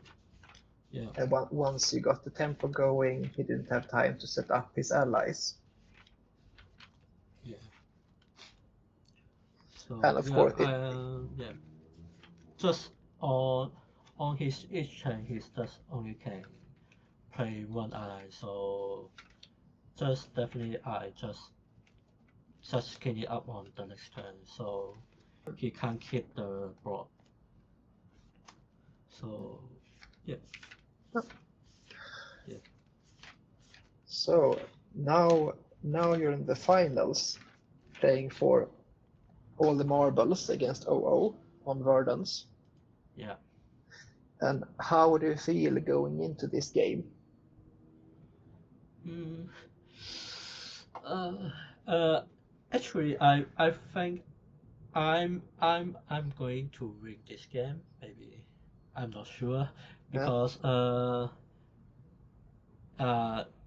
Speaker 2: Yeah.
Speaker 1: And once you got the tempo going, he didn't have time to set up his allies.
Speaker 2: Yeah. So
Speaker 1: And of
Speaker 2: yeah,
Speaker 1: course,
Speaker 2: yeah. Just on his each turn, he just only can play one ally. So just definitely I just clean it up on the next turn. So he can't keep the board. So yeah, yeah,
Speaker 1: so now you're in the finals, playing for all the marbles against OO on Verdance.
Speaker 2: yeah.
Speaker 1: And how do you feel going into this game?
Speaker 2: Mm, uh, uh, actually, I think I'm going to win this game. Maybe I'm not sure
Speaker 1: Yeah,
Speaker 2: because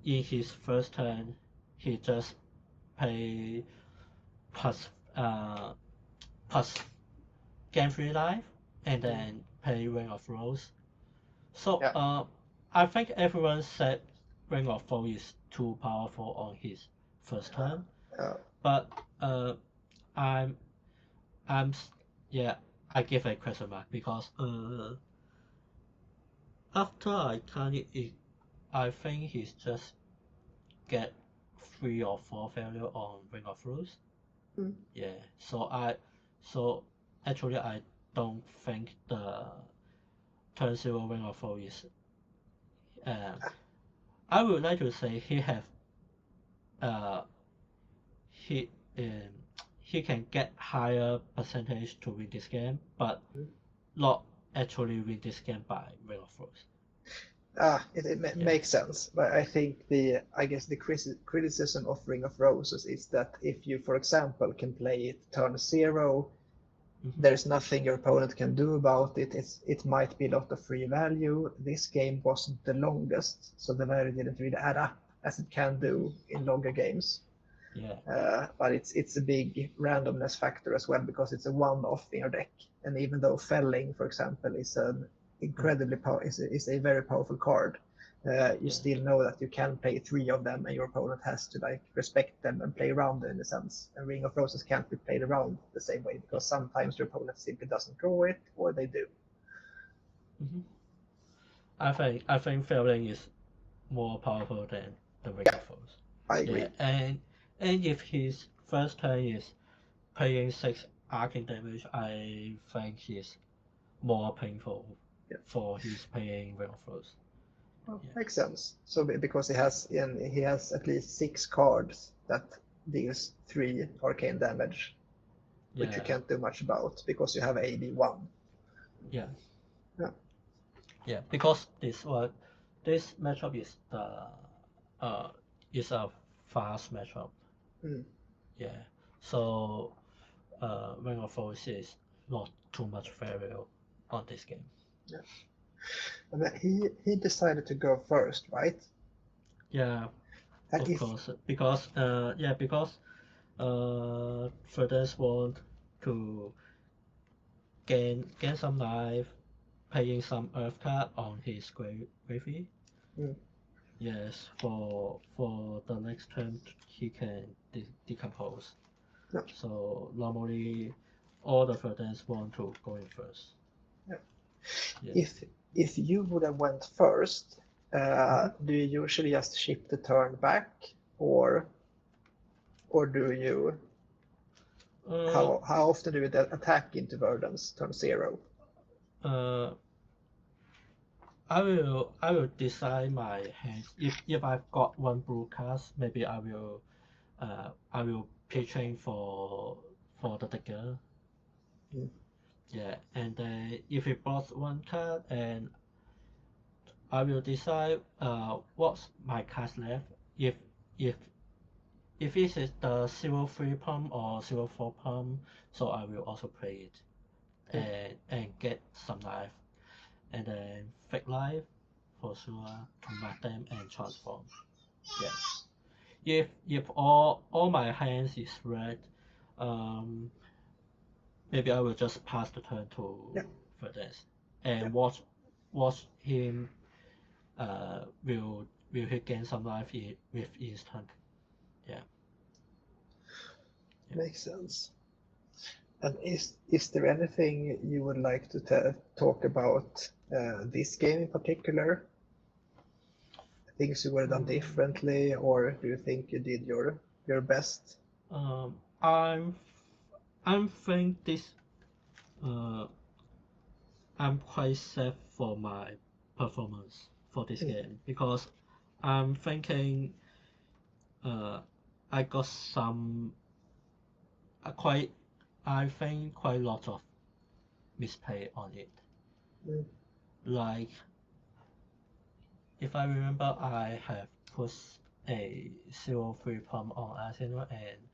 Speaker 2: in his first turn he just play plus uh plus game free life and
Speaker 1: mm,
Speaker 2: then play Ring of Rose. So
Speaker 1: yeah,
Speaker 2: I think everyone said Ring of Rose is too powerful on his first turn,
Speaker 1: uh,
Speaker 2: but I'm I'm yeah I give a question mark because after I count it, I think he's just get 3 or 4 failure on Ring of Rose.
Speaker 1: mm,
Speaker 2: Yeah, so actually I don't think the turn zero Ring of Rose is. Uh, I would like to say he have uh he um, he can get higher percentage to win this game, but
Speaker 1: mm.
Speaker 2: not actually win this game by Ring of Rose.
Speaker 1: It
Speaker 2: Yeah.
Speaker 1: makes sense, but I guess the criticism of Ring of Roses is that if you, for example, can play it turn zero,
Speaker 2: Mm-hmm.
Speaker 1: there's nothing your opponent can do about it. It might be a lot of free value. This game wasn't the longest, so the value didn't really add up as it can
Speaker 2: Mm-hmm.
Speaker 1: do in longer games.
Speaker 2: Yeah.
Speaker 1: But it's a big randomness factor as well because it's a one-off in your deck. And even though felling, for example, is an
Speaker 2: Mm.
Speaker 1: incredibly is a very powerful card, you
Speaker 2: Yeah.
Speaker 1: still know that you can play 3 of them, and your opponent has to like respect them and play around them in a sense. And Ring of Roses can't be played around the same way
Speaker 2: Yeah.
Speaker 1: because sometimes your opponent simply doesn't draw it, or they do.
Speaker 2: Mm-hmm. I think Failing is more powerful than the Ring
Speaker 1: Yeah,
Speaker 2: of Rose.
Speaker 1: I
Speaker 2: Yeah,
Speaker 1: agree.
Speaker 2: and if his first turn is paying 6 arcane damage, I think he's more painful
Speaker 1: Yeah,
Speaker 2: for his paying Ring of Rose.
Speaker 1: well,
Speaker 2: Yeah,
Speaker 1: makes sense. So because he has at least 6 cards that deals 3 arcane damage, which you
Speaker 2: yeah,
Speaker 1: can't do much about because you have AB1.
Speaker 2: yeah,
Speaker 1: Yeah.
Speaker 2: yeah. Because this matchup uh is a fast matchup.
Speaker 1: Mm,
Speaker 2: Yeah, so Ring of Rose is not too much value on this game.
Speaker 1: yeah. And then he decided to go first, right?
Speaker 2: Yeah,
Speaker 1: And
Speaker 2: of
Speaker 1: if
Speaker 2: course, because Verdance want to gain some life, paying some earth card on his gravy.
Speaker 1: mm,
Speaker 2: Yes, for the next turn he can decompose.
Speaker 1: no,
Speaker 2: So normally all the Verdance want to go in first.
Speaker 1: yeah.
Speaker 2: Yeah.
Speaker 1: If you would have went first,
Speaker 2: Mm-hmm.
Speaker 1: do you usually just ship the turn back, or do you
Speaker 2: Uh,
Speaker 1: how often do you attack into Verdance turn zero?
Speaker 2: uh, I will design my hands. If I've got one blue card, maybe I will pitching for the dagger.
Speaker 1: Mm,
Speaker 2: Yeah, and then if it bought one card, and I will decide what's my cards left. If if it is the 0-3 pump or 0-4 pump, so I will also play it
Speaker 1: mm,
Speaker 2: and get some life. and then fake life for sure, combat them and transform. Yeah. If all my hands is red, maybe I will just pass the turn to Verdance and watch him. Will he gain some life with instant? Yeah.
Speaker 1: Makes sense. And is there anything you would like to talk about this game in particular? Things you would have done differently, or do you think you did your best?
Speaker 2: I'm think this. I'm quite sad for my performance for this game because I'm thinking I got some I think quite a lot of misplay on it. Like if I remember, I have put a 0-3 pump on Arsenal, and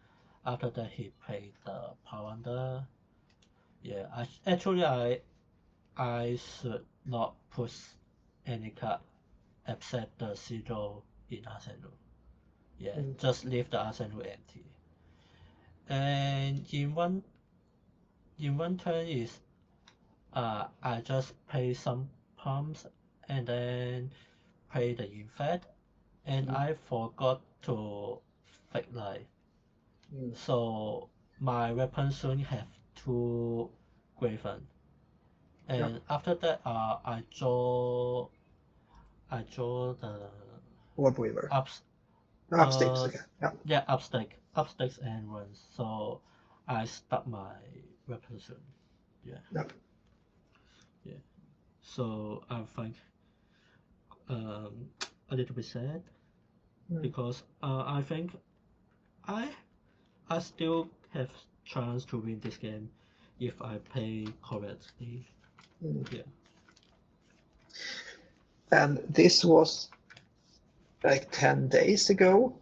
Speaker 2: after that he played the power under. Yeah, I should not push any card except the sigil in Arsenal. Yeah, just leave the Arsenal empty. And in one turn is I just play some pumps and then play the Infect, and I forgot to fake life. So my weapon soon have 2 Graven. And after that I draw the
Speaker 1: Orb Weaver.
Speaker 2: ups
Speaker 1: Upsticks again.
Speaker 2: yeah, upsticks and runs. So I stop my weapon soon. Yeah. So I think a little bit sad because I think I still have chance to win this game if I play correctly. Yeah.
Speaker 1: And this was like 10 days ago,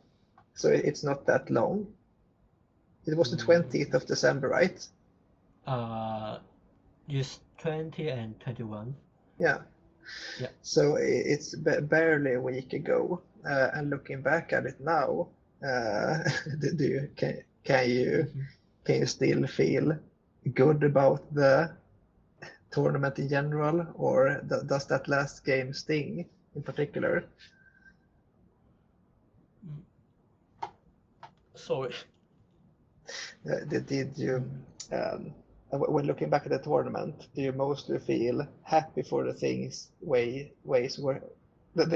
Speaker 1: so it's not that long. It was the 20th of December, right?
Speaker 2: It's 20 and 21.
Speaker 1: Yeah. So it's barely a week ago. And looking back at it now, can you still feel good about the tournament in general, or does that last game sting in particular?
Speaker 2: Sorry.
Speaker 1: Did you, when looking back at the tournament, do you mostly feel happy for the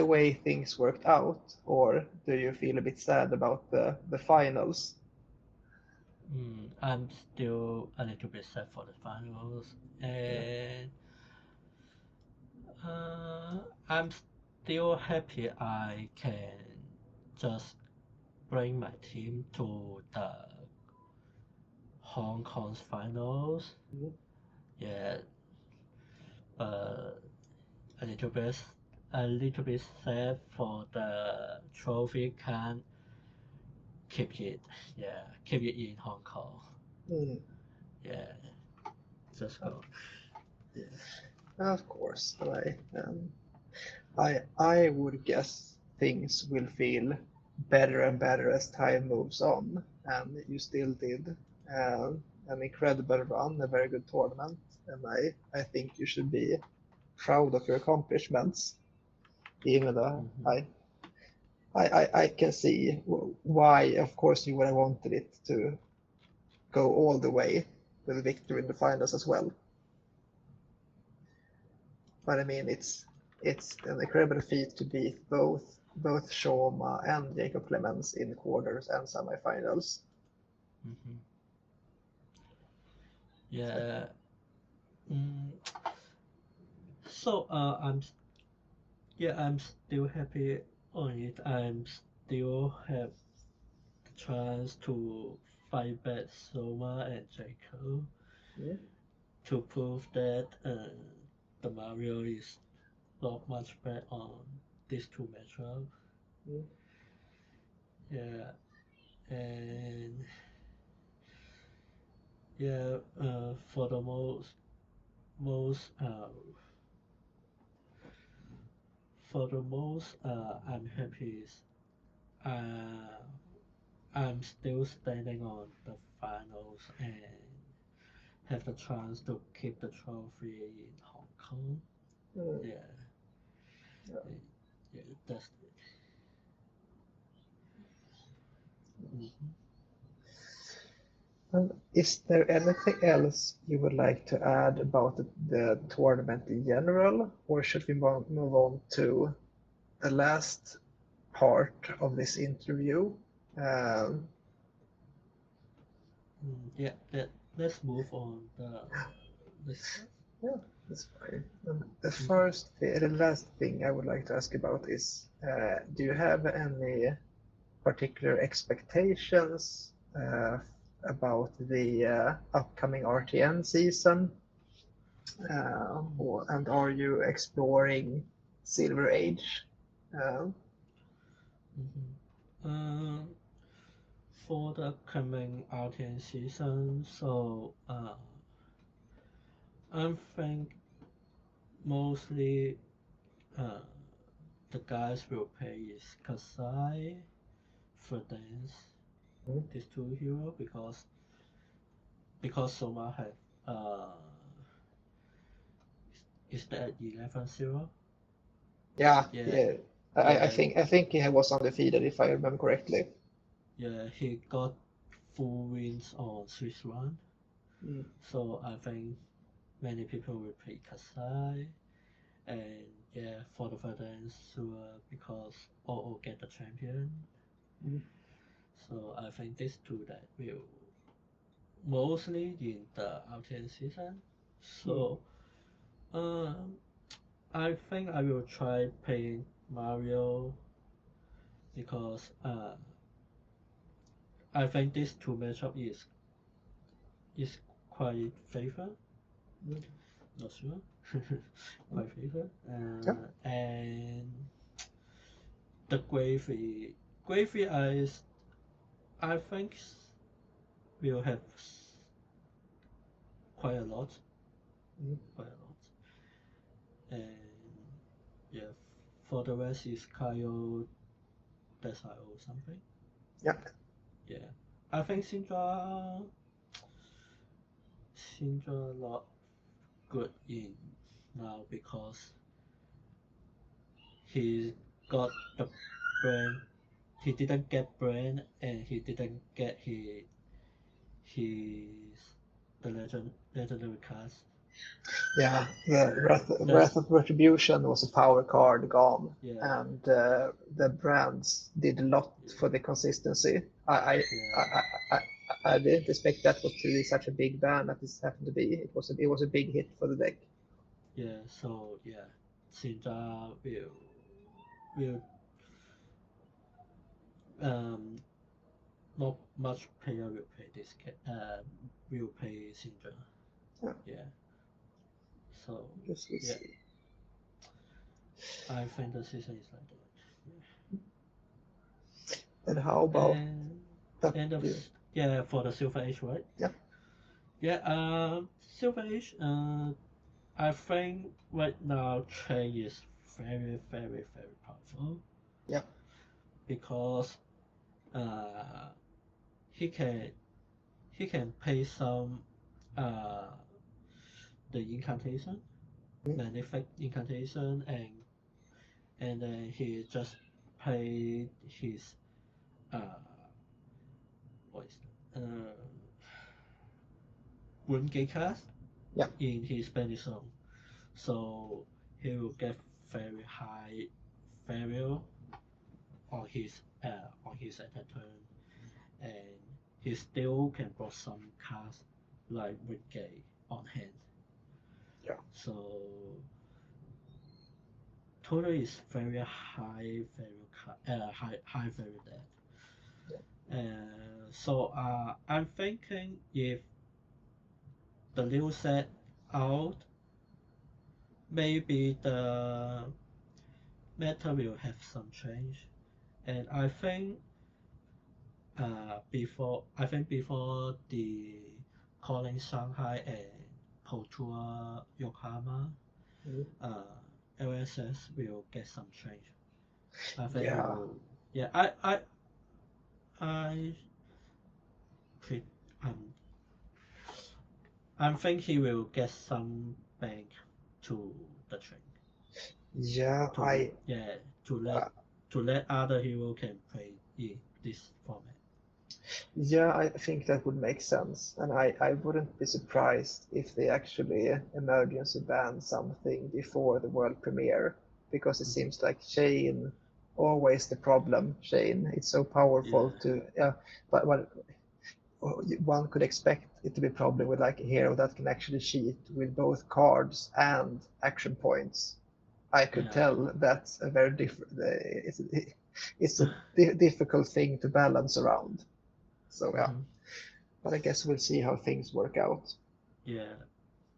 Speaker 1: way things worked out, or do you feel a bit sad about the finals?
Speaker 2: I'm still a little bit sad for the finals, and I'm still happy I can just bring my team to the Hong Kong's finals. Yeah, but a little bit sad for the trophy can't keep it. Yeah, keep it in Hong Kong. Yeah, just go.
Speaker 1: Yeah. Of course, I would guess things will feel better and better as time moves on, and you still did an incredible run, a very good tournament, and I think you should be proud of your accomplishments, even though I can see why, of course, you would have wanted it to go all the way with a victory in the finals as well. But I mean, it's an incredible feat to beat both Shoma and Jacob Clements in quarters and semifinals.
Speaker 2: Yeah. So I'm still happy on it. I'm still have the chance to fight back Soma and Jacob to prove that the Mario is not much better on these 2 matchups. Yeah, and for the most for the most I'm happy is uh, I'm still standing on the finals and have the chance to keep the trophy in Hong Kong.
Speaker 1: Mm.
Speaker 2: Yeah,
Speaker 1: Yeah.
Speaker 2: yeah, that's it. Mhm.
Speaker 1: And is there anything else you would like to add about the tournament in general, or should we move on to the last part of this interview? Um,
Speaker 2: Yeah, let's move on this part.
Speaker 1: yeah, that's fine. And the
Speaker 2: Mhm.
Speaker 1: the last thing I would like to ask about is, do you have any particular expectations about the upcoming RTN season? And are you exploring Silver Age? Um,
Speaker 2: Mhm. Um, for the coming RTN season, so I think mostly uh, the guys will play is Kassai, Verdance,
Speaker 1: mm,
Speaker 2: these two heroes because Soma have uh is that 11-0?
Speaker 1: yeah,
Speaker 2: Yeah,
Speaker 1: yeah.
Speaker 2: yeah,
Speaker 1: I think he was undefeated if I remember correctly.
Speaker 2: yeah. He got full wins on Swiss run,
Speaker 1: Mm,
Speaker 2: so I think many people will play Kassai. And yeah, for the Verdance, because OO get the champion.
Speaker 1: mm,
Speaker 2: So I think these two that will mostly in the RTN season.
Speaker 1: mm,
Speaker 2: So um, I think I will try playing Mario because I think this two matchup is quite favor.
Speaker 1: mm,
Speaker 2: Not sure,
Speaker 1: mm.
Speaker 2: quite favor.
Speaker 1: Yeah,
Speaker 2: And the Gravy I think will have quite a lot,
Speaker 1: mm,
Speaker 2: quite a lot. And yeah, for the rest is kayo, that's I or something.
Speaker 1: yeah.
Speaker 2: Yeah, I think Sindra not good in now because he got the brand. He didn't get brand and he didn't get his the legendary card.
Speaker 1: Yeah, the
Speaker 2: Yeah,
Speaker 1: Wrath
Speaker 2: that's
Speaker 1: of Retribution was a power card gone,
Speaker 2: yeah,
Speaker 1: and the brands did a lot
Speaker 2: yeah,
Speaker 1: for the consistency.
Speaker 2: yeah,
Speaker 1: I didn't expect that was to be such a big ban that this happened to be. It was a big hit for the deck.
Speaker 2: yeah. So yeah, Sindra will um not much player will play this will play Sindra.
Speaker 1: Yeah,
Speaker 2: Yeah. So
Speaker 1: just we
Speaker 2: yeah,
Speaker 1: see.
Speaker 2: I think the season is like that.
Speaker 1: And how
Speaker 2: Yeah.
Speaker 1: about that?
Speaker 2: And yeah, for the Silver Age, right?
Speaker 1: Yeah,
Speaker 2: Yeah. Silver Age. I think right now Trey is very powerful
Speaker 1: yeah,
Speaker 2: because uh he can he can play some uh the incantation,
Speaker 1: mm,
Speaker 2: magnific incantation, and then he just played his uh what is that? Wound cast
Speaker 1: yeah,
Speaker 2: in his Spanish zone. So he will get very high value on his attack turn, and he still can block some cards like Wingate on hand.
Speaker 1: yeah,
Speaker 2: So total is very high value high value deck.
Speaker 1: yeah,
Speaker 2: So I'm thinking if the new set out, maybe the meta will have some change. And before the calling Shanghai and Pro Tour Yokohama,
Speaker 1: mm,
Speaker 2: uh, LSS will get some change. I think he
Speaker 1: Yeah,
Speaker 2: will. Yeah, I pre- um, I think he will get some bank to the train
Speaker 1: yeah,
Speaker 2: to yeah
Speaker 1: uh,
Speaker 2: to let other hero can play in this format.
Speaker 1: yeah, I think that would make sense, and I wouldn't be surprised if they actually emergency ban something before the world premiere, because it
Speaker 2: Mhm.
Speaker 1: seems like Shane always the problem. Shane, it's so powerful
Speaker 2: Yeah,
Speaker 1: to yeah, but one could expect it to be probably with like a hero that can actually cheat with both cards and action points. I could
Speaker 2: yeah,
Speaker 1: tell that's a very different. It's a difficult thing to balance around. So yeah,
Speaker 2: hmm
Speaker 1: but I guess we'll see how things work out.
Speaker 2: yeah.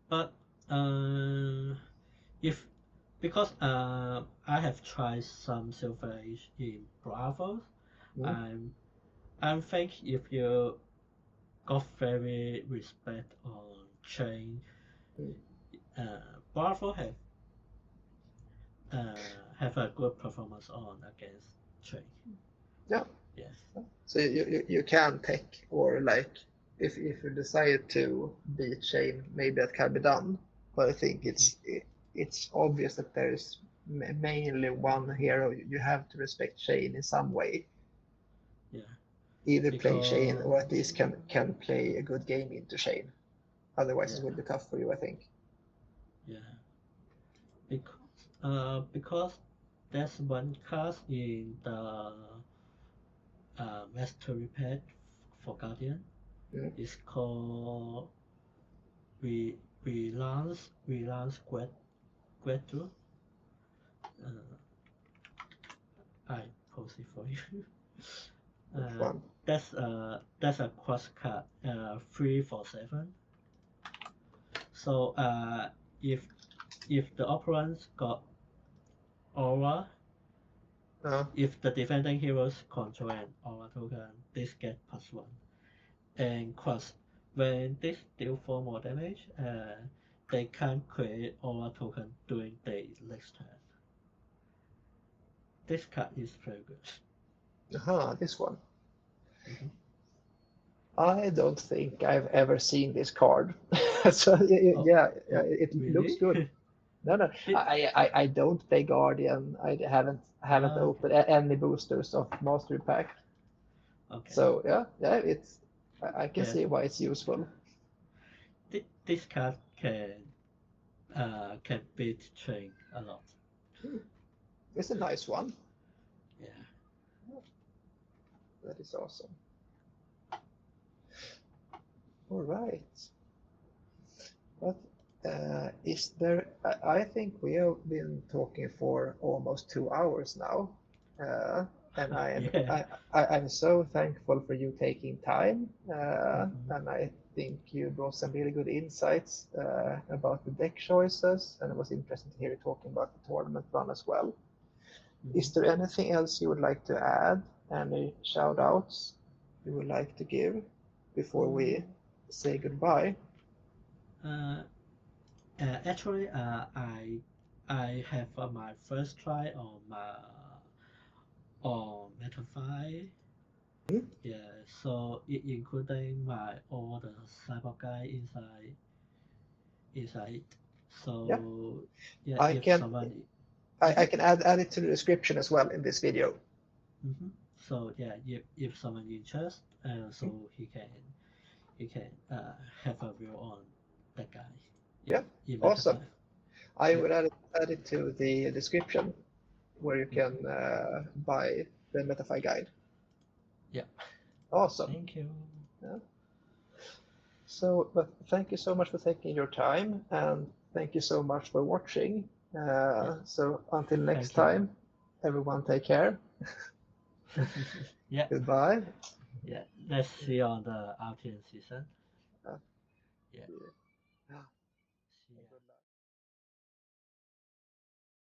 Speaker 2: But if because I have tried some silver age in Bravos,
Speaker 1: Mm,
Speaker 2: I'm I think if you got very respect on chain,
Speaker 1: mm.
Speaker 2: Bravo have a good performance on against chain.
Speaker 1: Yeah,
Speaker 2: Yes.
Speaker 1: so you can pick or like if you decide to beat Shane, maybe that can be done. But I think
Speaker 2: hmm
Speaker 1: it's obvious that there's mainly one hero you have to respect Shane in some way.
Speaker 2: Yeah.
Speaker 1: Either play Shane
Speaker 2: Because
Speaker 1: or at least can play a good game into Shane. Otherwise, it
Speaker 2: yeah
Speaker 1: will be tough for you, I think.
Speaker 2: yeah because there's one class in the mastery pack for Guardian.
Speaker 1: Mm.
Speaker 2: It's called we Relance Quadru. Uh, I post it for you.
Speaker 1: Which one?
Speaker 2: That's a cross card 3 for 7. So if if the opponent got aura,
Speaker 1: Uh,
Speaker 2: if the defending heroes control an aura token, this get +1. And cross, when this deal 4 more damage, they can't create aura token during their next turn. This card is very good.
Speaker 1: this one.
Speaker 2: Mhm.
Speaker 1: I don't think I've ever seen this card. So
Speaker 2: Oh,
Speaker 1: yeah,
Speaker 2: oh,
Speaker 1: it looks
Speaker 2: really?
Speaker 1: good. No, no,
Speaker 2: It,
Speaker 1: I don't play Guardian. I haven't
Speaker 2: okay,
Speaker 1: opened any boosters of Mastery Pack.
Speaker 2: okay.
Speaker 1: So yeah, it's I can
Speaker 2: Yeah,
Speaker 1: see why it's useful.
Speaker 2: this card can beat train a lot.
Speaker 1: Hmm, it's a nice one.
Speaker 2: Yeah.
Speaker 1: That is awesome. All right. But is there? I think we have been talking for almost 2 hours now, uh, and
Speaker 2: Yeah.
Speaker 1: I'm so thankful for you taking time,
Speaker 2: hmm
Speaker 1: and I think you brought some really good insights about the deck choices, and it was interesting to hear you talking about the tournament run as well.
Speaker 2: hmm
Speaker 1: Is there anything else you would like to add? Any shout outs you would like to give before we
Speaker 2: Mm,
Speaker 1: say goodbye?
Speaker 2: uh, actually, I have my first try on Metafy.
Speaker 1: Hmm?
Speaker 2: Yeah, so it including my all the cyber guy inside it.
Speaker 1: Yeah,
Speaker 2: So yeah,
Speaker 1: I
Speaker 2: if
Speaker 1: can
Speaker 2: someone
Speaker 1: I
Speaker 2: mhm,
Speaker 1: can add it to the description as well in this video.
Speaker 2: mhm. So yeah, if someone interested,
Speaker 1: Hmm?
Speaker 2: so he can have a view on that guy. Yeah,
Speaker 1: Yeah,
Speaker 2: in
Speaker 1: awesome.
Speaker 2: Metafy.
Speaker 1: I
Speaker 2: Yeah.
Speaker 1: will add it to the description where you can
Speaker 2: mhm.
Speaker 1: buy the Metafy guide.
Speaker 2: Yeah.
Speaker 1: Awesome.
Speaker 2: Thank you.
Speaker 1: Yeah. So, but thank you so much for taking your time, and thank you so much for watching.
Speaker 2: Yeah.
Speaker 1: So until next
Speaker 2: Thank you.
Speaker 1: time, everyone take care.
Speaker 2: Yeah.
Speaker 1: Goodbye.
Speaker 2: Yeah. Let's see on the RTN season.
Speaker 1: Uh,